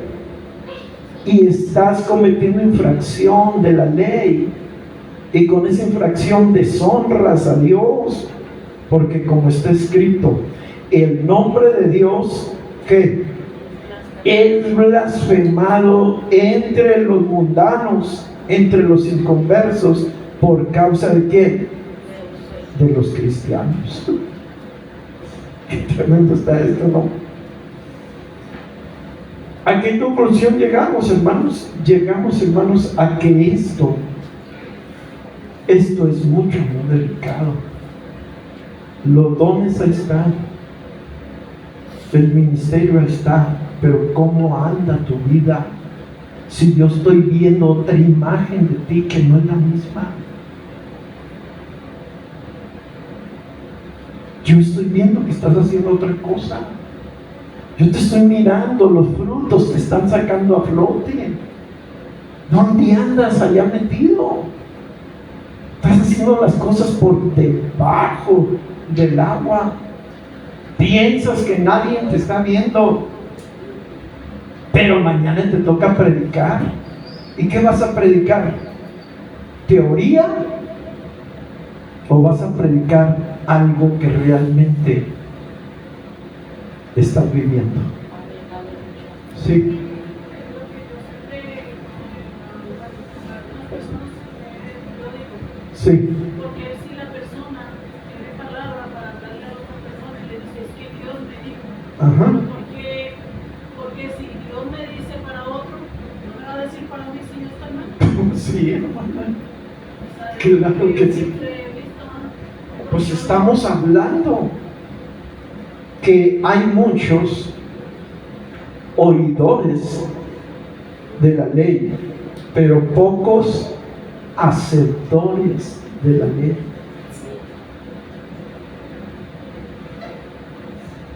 y estás cometiendo infracción de la ley, y con esa infracción deshonras a Dios, porque como está escrito, el nombre de Dios, ¿qué? Es blasfemado entre los mundanos, entre los inconversos, ¿por causa de quién? De los cristianos. Qué tremendo está esto, ¿no? ¿A qué conclusión llegamos, hermanos? Llegamos, hermanos, a que esto es mucho muy delicado. Los dones ahí están, el ministerio ahí está, pero ¿cómo anda tu vida? Si yo estoy viendo otra imagen de ti que no es la misma. Yo estoy viendo que estás haciendo otra cosa. Yo te estoy mirando, los frutos te están sacando a flote. ¿Dónde andas allá metido? Estás haciendo las cosas por debajo del agua. Piensas que nadie te está viendo, pero mañana te toca predicar. ¿Y qué vas a predicar? ¿Teoría? ¿O vas a predicar algo que realmente estás viviendo? Sí. Sí. Porque si la persona tiene palabra para darle a otra persona y le dice, es que Dios me dijo. Ajá. Porque si Dios me dice para otro, ¿no me va a decir para mí si no está mal? Sí, hermana. Claro que sí. Pues estamos hablando que hay muchos oidores de la ley, pero pocos hacedores de la ley.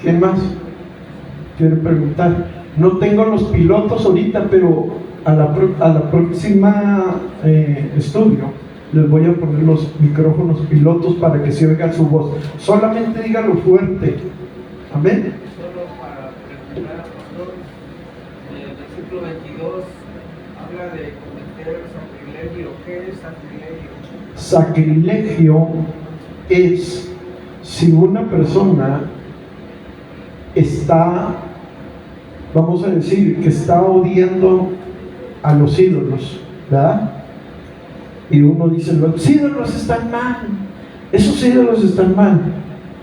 ¿Quién más quiere preguntar? No tengo los pilotos ahorita, pero a la próxima estudio les voy a poner los micrófonos pilotos para que se oiga su voz. Solamente dígalo fuerte. Amén. Solo para preguntar al pastor, el versículo 22 habla de cometer sacrilegio. ¿Qué es sacrilegio? Sacrilegio es si una persona está, vamos a decir, que está odiando a los ídolos, ¿verdad? Y uno dice, los ídolos están mal, esos ídolos están mal,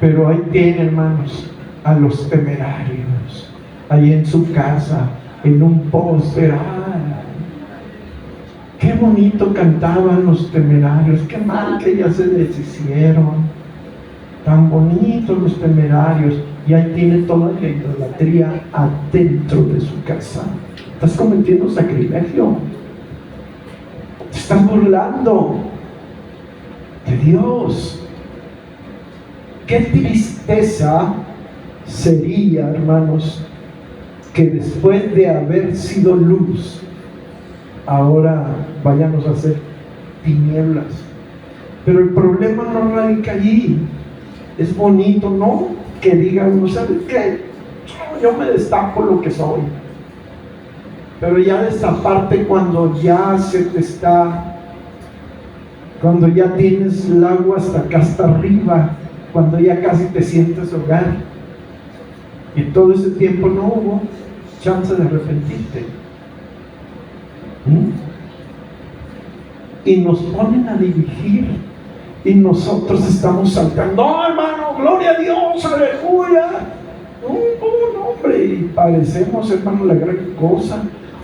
pero ahí tiene, hermanos, a los temerarios, ahí en su casa, en un póster. Qué bonito cantaban los temerarios, qué mal que ya se deshicieron, tan bonitos los temerarios, y ahí tiene toda la idolatría adentro de su casa. Estás cometiendo sacrilegio, te estás burlando de Dios. Qué tristeza sería, hermanos, que después de haber sido luz, ahora vayamos a ser tinieblas. Pero el problema no radica allí. Es bonito, ¿no? Que diga uno, ¿sabes qué? Yo me destapo lo que soy. Pero ya destaparte cuando ya se te está, cuando ya tienes el agua hasta acá, hasta arriba, cuando ya casi te sientes hogar, y todo ese tiempo no hubo chance de arrepentirte. Y nos ponen a dirigir y nosotros estamos saltando, ¡oh, hermano, gloria a Dios, aleluya! No, hombre, y parecemos, hermano, la gran cosa.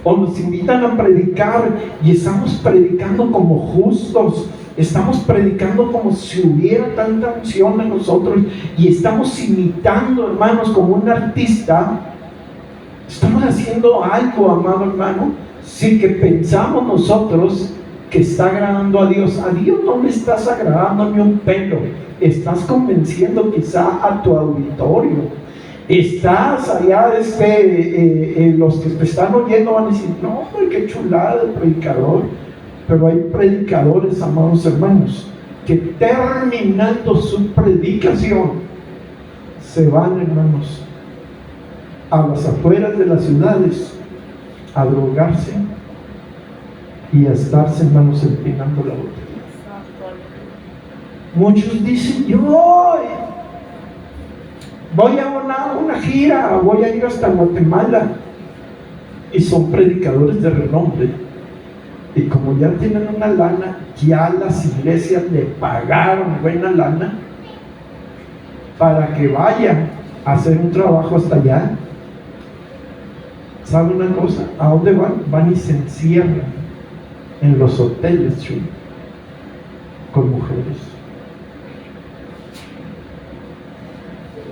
O nos invitan a predicar y estamos predicando como justos, estamos predicando como si hubiera tanta unción en nosotros, y estamos imitando, hermanos, como un artista. Estamos haciendo algo, amado hermano, sí, que pensamos nosotros que está agradando a Dios. A Dios no le estás agradando ni un pelo. Estás convenciendo quizá a tu auditorio, Estás allá, los que te están oyendo van a decir, no, hombre, qué chulada de predicador. Pero hay predicadores, amados hermanos, que terminando su predicación, se van, hermanos, a las afueras de las ciudades a drogarse y a estarse, hermanos, empinando la botella. Muchos dicen, yo voy a una gira, voy a ir hasta Guatemala, y son predicadores de renombre, y como ya tienen una lana, ya las iglesias le pagaron buena lana para que vayan a hacer un trabajo hasta allá. ¿Sabe una cosa? ¿A dónde van? Van y se encierran en los hoteles, chulo, con mujeres.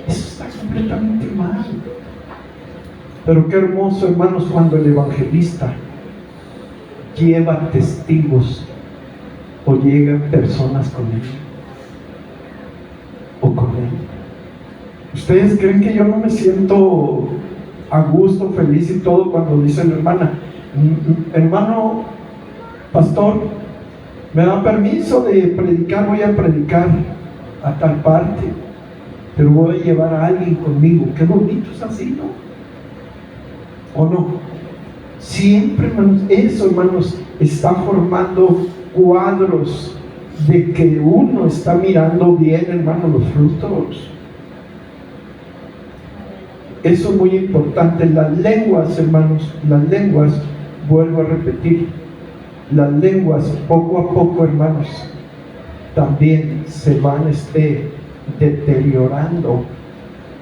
Eso está completamente mal. Pero qué hermoso, hermanos, cuando el evangelista lleva testigos o llegan personas con él o con él. ¿Ustedes creen que yo no me siento a gusto, feliz y todo cuando dicen, hermano pastor, me da permiso de predicar, voy a predicar a tal parte, pero voy a llevar a alguien conmigo? Qué bonito es así, ¿no? ¿O no? Siempre, hermanos, eso, hermanos, está formando cuadros de que uno está mirando bien, hermanos, los frutos. Eso es muy importante. Las lenguas, hermanos, las lenguas, vuelvo a repetir, las lenguas poco a poco, hermanos, también se van deteriorando.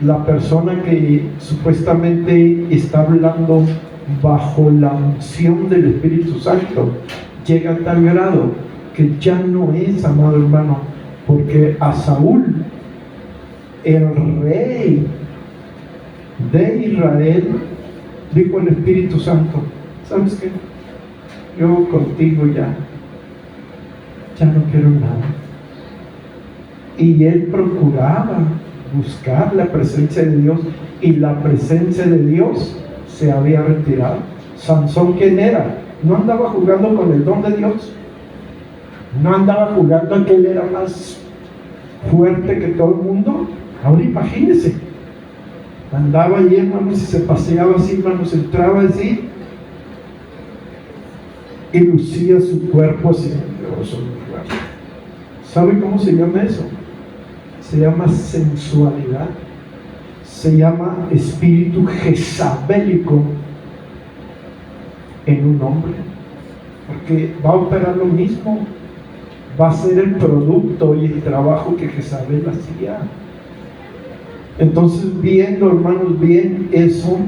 La persona que supuestamente está hablando bajo la unción del Espíritu Santo llega a tal grado que ya no es, amado hermano, porque a Saúl, el rey de Israel, dijo el Espíritu Santo, ¿sabes qué? Yo contigo ya no quiero nada. Y él procuraba buscar la presencia de Dios, y la presencia de Dios se había retirado. Sansón, ¿quién era? No andaba jugando con el don de Dios, no andaba jugando a que él era más fuerte que todo el mundo. Ahora imagínense, andaba allí, hermanos, y se paseaba así, hermanos, entraba así y lucía su cuerpo así. ¿Sabe cómo se llama eso? Se llama sensualidad, se llama espíritu jezabélico en un hombre, porque va a operar lo mismo, va a ser el producto y el trabajo que Jezabel hacía. Entonces, viendo, hermanos, bien eso,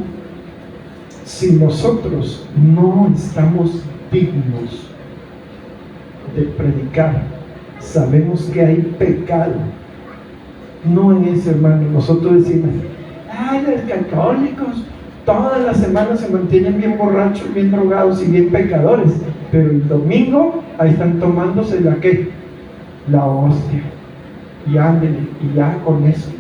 si nosotros no estamos dignos de predicar, sabemos que hay pecado. No es, hermano, nosotros decimos, ay, los católicos todas las semanas se mantienen bien borrachos, bien drogados y bien pecadores, pero el domingo ahí están tomándose la ¿qué? La hostia, y ándele, y ya con eso.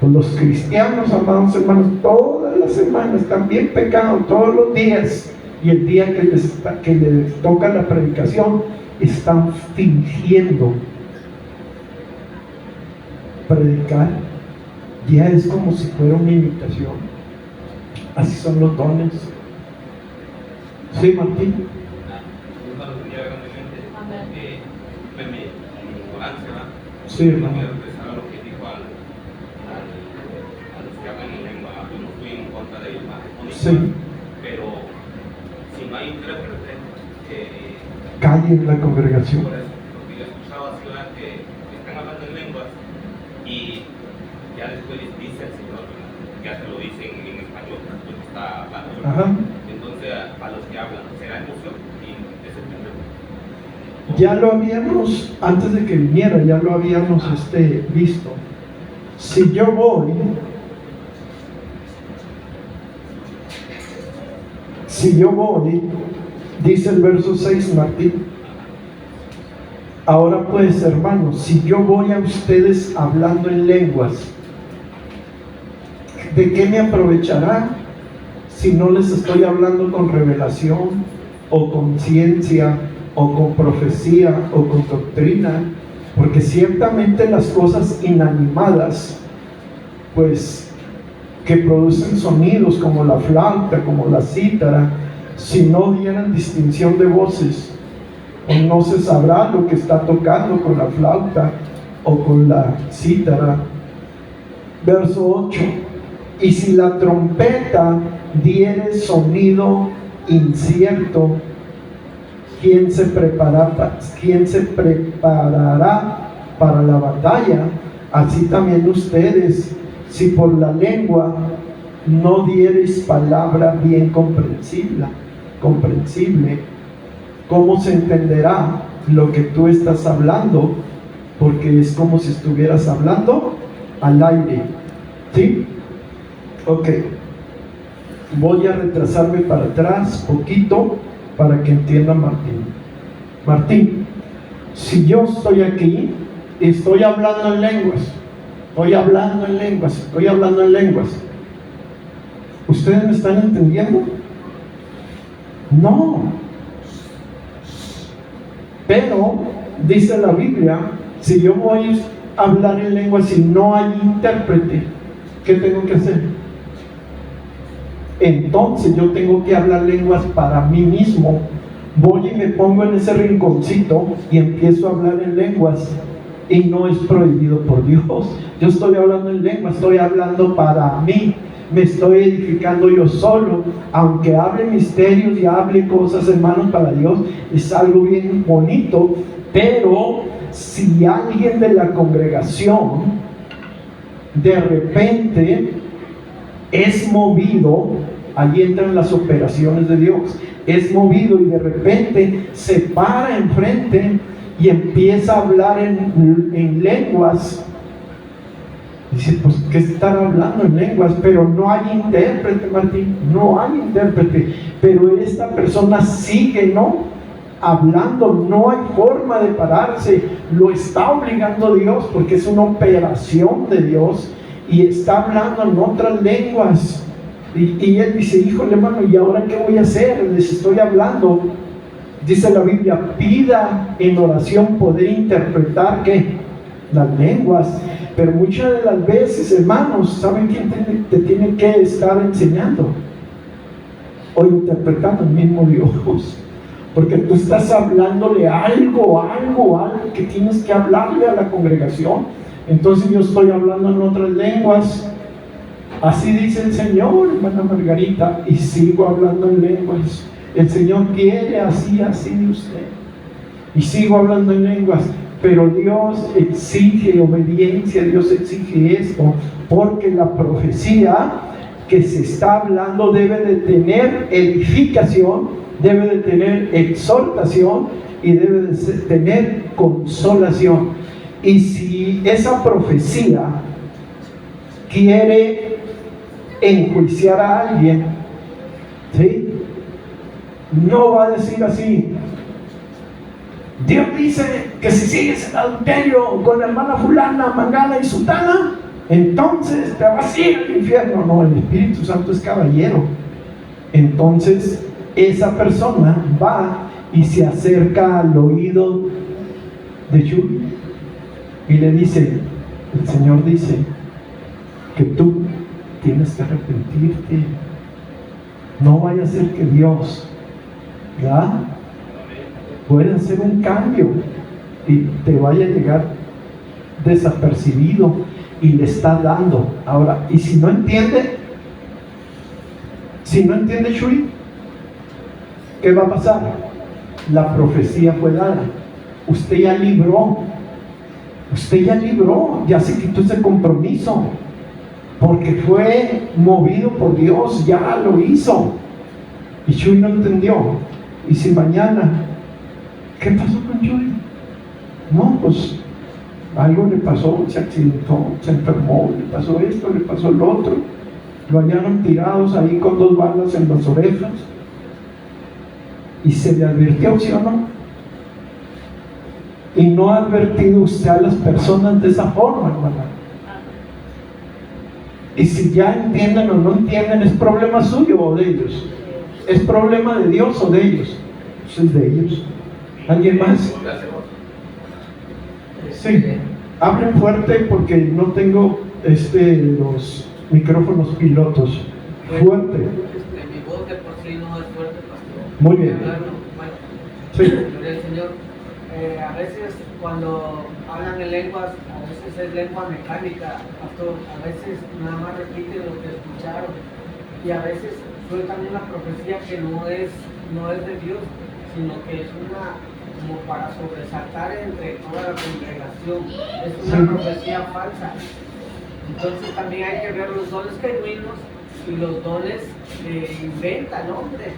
Pues los cristianos, amados hermanos, todas las semanas están bien pecados, todos los días, y el día que les toca la predicación están fingiendo predicar. Ya es como si fuera una imitación. Así son los dones. Sí, Martín. Sí, hermano. Sí. Pero si no hay intérprete, callen la congregación. Por eso, porque yo escuchaba ciudad que están hablando en lenguas y ya después les dice el Señor, ya se lo dicen en español, porque está hablando. Ajá. Entonces, a los que hablan, será emoción y ese es. Ya lo habíamos, antes de que viniera, ya lo habíamos visto. Si yo voy, dice el verso 6, Martín. Ahora pues, hermanos, si yo voy a ustedes hablando en lenguas ¿de qué me aprovechará si no les estoy hablando con revelación, o con ciencia, o con profecía, o con doctrina? Porque ciertamente las cosas inanimadas, pues, que producen sonidos como la flauta, como la cítara, si no dieran distinción de voces, o no se sabrá lo que está tocando con la flauta o con la cítara. Verso 8: y si la trompeta diere sonido incierto, ¿quién se preparará para la batalla? Así también ustedes, si por la lengua no diereis palabra bien comprensible, ¿cómo se entenderá lo que tú estás hablando? Porque es como si estuvieras hablando al aire. ¿Sí? Ok. Voy a retrasarme para atrás poquito para que entienda Martín. Martín, si yo estoy aquí y estoy hablando en lenguas, ¿ustedes me están entendiendo? No. Pero dice la Biblia, si yo voy a hablar en lenguas y no hay intérprete, ¿qué tengo que hacer? Entonces yo tengo que hablar lenguas para mí mismo. Voy y me pongo en ese rinconcito y empiezo a hablar en lenguas, y no es prohibido por Dios. Yo estoy hablando en lenguas, estoy hablando para mí, me estoy edificando yo solo. Aunque hable misterios y hable cosas, hermanos, para Dios es algo bien bonito. Pero si alguien de la congregación de repente es movido, ahí entran las operaciones de Dios, es movido y de repente se para enfrente y empieza a hablar en lenguas, dice, pues, ¿qué estar hablando en lenguas? Pero no hay intérprete, Martín, no hay intérprete. Pero esta persona sigue, ¿no?, hablando, no hay forma de pararse, lo está obligando Dios, porque es una operación de Dios, y está hablando en otras lenguas. Y él dice, híjole, hermano, ¿y ahora qué voy a hacer? Les estoy hablando. Dice la Biblia, pida en oración poder interpretar, ¿qué?, las lenguas. Pero muchas de las veces, hermanos, ¿saben quién te tiene que estar enseñando o interpretando? El mismo Dios. Porque tú estás hablándole algo que tienes que hablarle a la congregación. Entonces yo estoy hablando en otras lenguas. Así dice el Señor, hermana Margarita, y sigo hablando en lenguas. El Señor quiere así de usted. Y sigo hablando en lenguas. Pero Dios exige obediencia, Dios exige esto, porque la profecía que se está hablando debe de tener edificación, debe de tener exhortación y debe de tener consolación. Y si esa profecía quiere enjuiciar a alguien, ¿sí?, no va a decir así: Dios dice que si sigues el adulterio con la hermana fulana, mangana y sutana, entonces te vas a ir al infierno. No, el Espíritu Santo es caballero. Entonces esa persona va y se acerca al oído de Chuy y le dice, el Señor dice que tú tienes que arrepentirte. No vaya a ser que Dios, ¿verdad?, puede hacer un cambio y te vaya a llegar desapercibido, y le está dando. Ahora, y si no entiende Chuy, ¿qué va a pasar? La profecía fue dada, usted ya libró, ya se quitó ese compromiso, porque fue movido por Dios, ya lo hizo. Y Chuy no entendió. Y si mañana, ¿qué pasó con Chuy? No, pues algo le pasó, se accidentó, se enfermó, le pasó esto, le pasó lo otro, lo hallaron tirados ahí con 2 balas en las orejas, y se le advirtió, ¿sí o no? Y no ha advertido usted a las personas de esa forma, hermana. Y si ya entienden o no entienden, es problema suyo o de ellos. Es problema de Dios o de ellos. Es de ellos. ¿Alguien más? Sí. Hablen fuerte porque no tengo los micrófonos pilotos. Fuerte. Mi voz de por sí no es fuerte, pastor. Muy bien. Bueno, Sí. gloria al Señor. A veces cuando hablan en lenguas, a veces es lengua mecánica, pastor. A veces nada más repiten lo que escucharon. Y a veces sueltan una profecía que no es de Dios, sino que es una como para sobresaltar entre toda la congregación. Es una profecía falsa. Entonces también hay que ver los dones genuinos y los dones que inventan, hombre.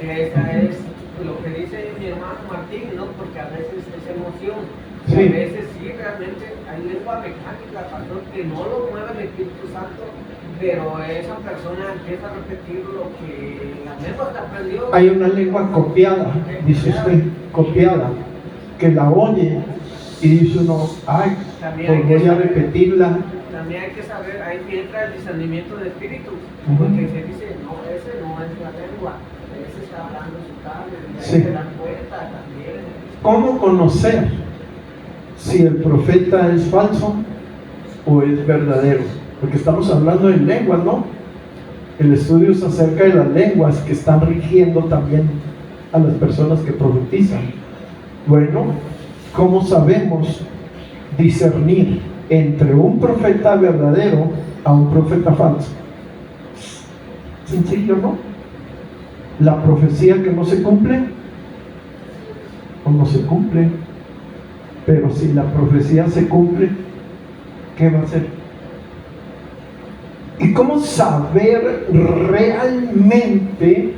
Esa es lo que dice mi hermano Martín, ¿no? Porque a veces es emoción. Y a veces sí, realmente hay lengua mecánica, pastor, que no lo mueve el Espíritu Santo, pero esa persona empieza a repetir lo que la lengua que aprendió. Hay una lengua copiada, dice usted, copiada, que la oye y dice uno, ay, pues voy a repetirla. También hay que saber, ahí entra el discernimiento de espíritu, porque se dice, no, ese no es la lengua, ese está hablando su carne, y ahí se dan cuenta también. ¿Cómo conocer si el profeta es falso o es verdadero? Porque estamos hablando de lenguas, ¿no? El estudio es acerca de las lenguas que están rigiendo también a las personas que profetizan. Bueno, ¿cómo sabemos discernir entre un profeta verdadero a un profeta falso? Sencillo, ¿no? La profecía que no se cumple o no se cumple. Pero si la profecía se cumple, ¿qué va a hacer? ¿Y cómo saber realmente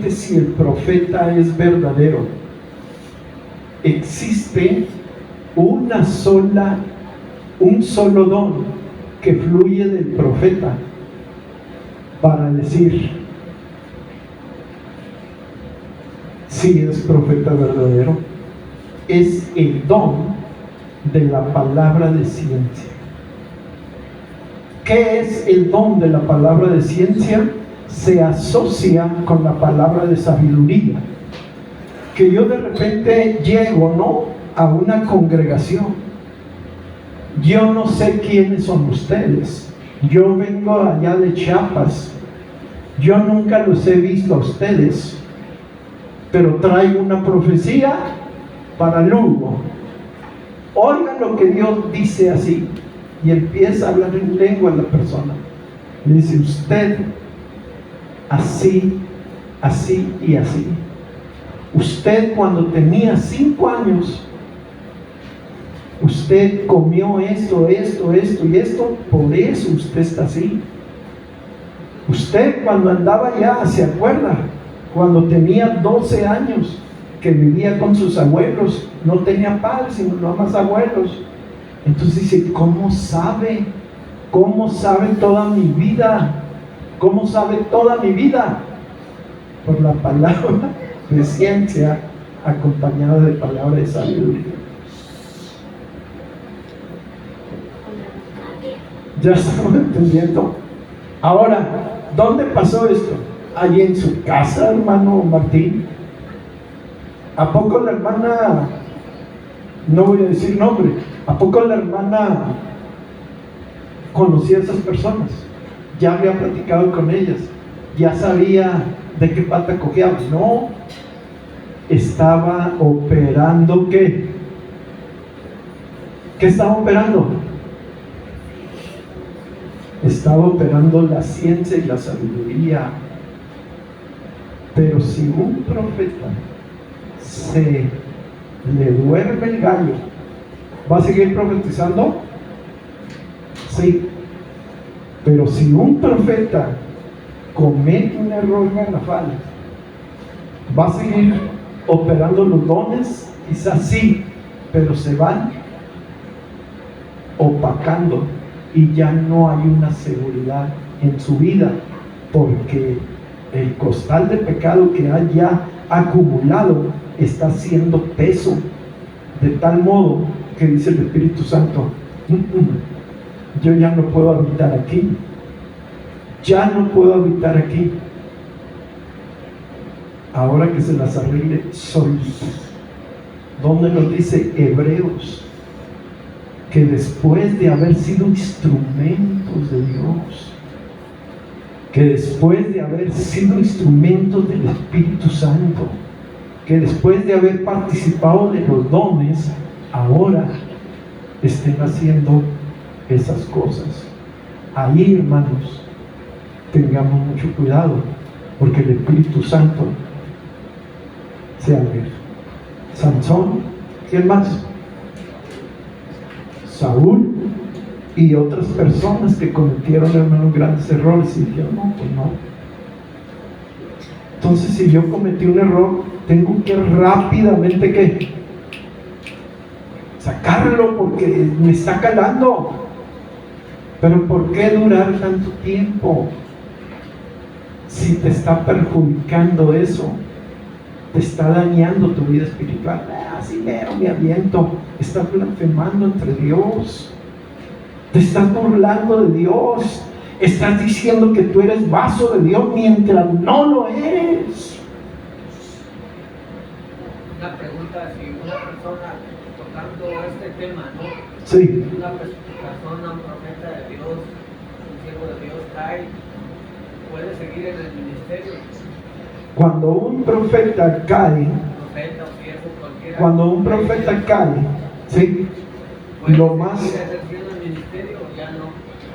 si el profeta es verdadero? Existe un solo don que fluye del profeta para decir si es profeta verdadero. Es el don de la palabra de ciencia. ¿Qué es el don de la palabra de ciencia? Se asocia con la palabra de sabiduría. Que yo de repente llego, ¿no?, a una congregación. Yo no sé quiénes son ustedes. Yo vengo allá de Chiapas. Yo nunca los he visto a ustedes, pero traigo una profecía para Lugo. Oigan lo que Dios dice así. Y empieza a hablar en lengua a la persona. Le dice, usted así, así y así. Usted cuando tenía 5 años, usted comió esto y esto, por eso usted está así. Usted cuando andaba allá, ¿se acuerda? Cuando tenía 12 años, que vivía con sus abuelos, no tenía padres, sino nada más abuelos. Entonces dice, ¿cómo sabe? ¿Cómo sabe toda mi vida? ¿Cómo sabe toda mi vida? Por la palabra de ciencia acompañada de palabra de sabiduría. ¿Ya estamos entendiendo? Ahora, ¿dónde pasó esto? Allí en su casa, hermano Martín. ¿A poco la hermana, no voy a decir nombre, a poco la hermana conocía a esas personas? Ya había platicado con ellas, ya sabía de qué pata cojeaba. No, estaba operando ¿qué? ¿Qué estaba operando? Estaba operando la ciencia y la sabiduría. Pero si un profeta se le duerme el gallo, ¿va a seguir profetizando? Sí. Pero si un profeta comete un error garrafal, ¿va a seguir operando los dones? Quizás sí, pero se van opacando y ya no hay una seguridad en su vida, porque el costal de pecado que haya acumulado está haciendo peso, de tal modo que dice el Espíritu Santo, Yo ya no puedo habitar aquí. Ya no puedo habitar aquí. Ahora que se las arregle solito. ¿Dónde nos dice Hebreos? Que después de haber sido instrumentos de Dios, que después de haber sido instrumentos del Espíritu Santo, que después de haber participado de los dones, ahora estén haciendo esas cosas. Ahí, hermanos, tengamos mucho cuidado, porque el Espíritu Santo se abre. Sansón, ¿quién más? Saúl y otras personas que cometieron, hermanos, grandes errores y dijeron, no, pues no. Entonces, si yo cometí un error, tengo que rápidamente ¿qué? Sacarlo, porque me está calando. Pero ¿por qué durar tanto tiempo? Si te está perjudicando eso, te está dañando tu vida espiritual. Así mero me aviento. Estás blasfemando entre Dios. Te estás burlando de Dios. Estás diciendo que tú eres vaso de Dios mientras no lo eres. Una pregunta, si una persona tocando este tema, ¿no? Sí. Una persona, un profeta de Dios, un siervo de Dios cae, ¿puede seguir en el ministerio? Cuando un profeta cae, Profeta o siervo, cualquiera. cuando un profeta cae, ¿sí? ¿Puede Lo seguir más, ejerciendo el ministerio o ya no?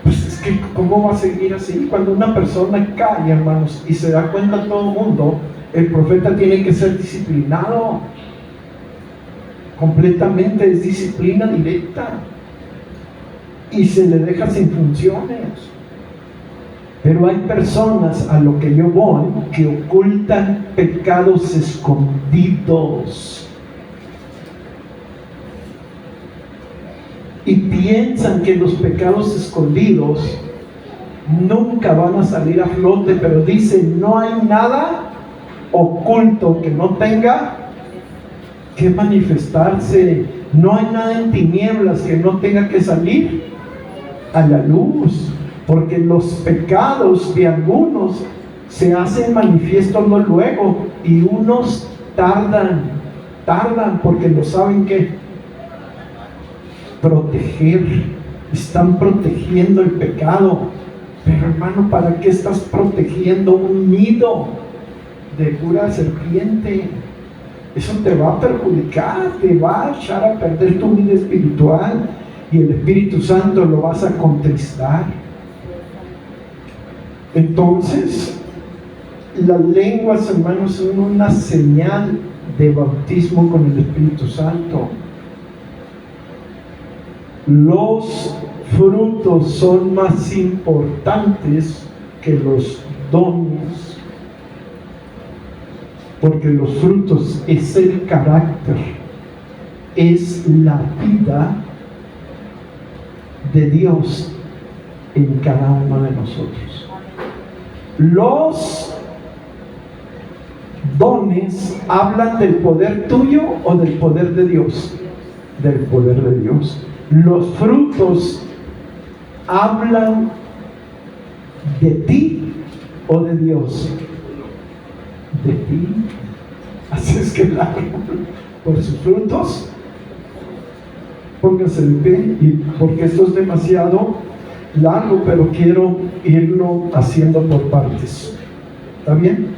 pues es que ¿cómo va a seguir así? Cuando una persona cae, hermanos, y se da cuenta todo el mundo, el profeta tiene que ser disciplinado. Completamente, es disciplina directa. Y se le deja sin funciones. Pero hay personas, a lo que yo voy, que ocultan pecados escondidos. Y piensan que los pecados escondidos nunca van a salir a flote, pero dicen, no hay nada oculto que no tenga que manifestarse. No hay nada en tinieblas que no tenga que salir a la luz. Porque los pecados de algunos se hacen manifiestos no luego, y unos tardan porque lo saben que proteger, están protegiendo el pecado. Pero hermano, ¿para qué estás protegiendo un nido de pura serpiente? Eso te va a perjudicar, te va a echar a perder tu vida espiritual, y el Espíritu Santo lo vas a contristar. Entonces, las lenguas, hermanos, son una señal de bautismo con el Espíritu Santo. Los frutos son más importantes que los dones, porque los frutos es el carácter, es la vida de Dios en cada uno de nosotros. Los dones hablan del poder tuyo o del poder de Dios. Del poder de Dios. Los frutos hablan de ti o de Dios. De ti. Así es que el árbol, por sus frutos, pónganse de pie, y porque esto es demasiado largo, pero quiero irlo haciendo por partes. ¿Está bien?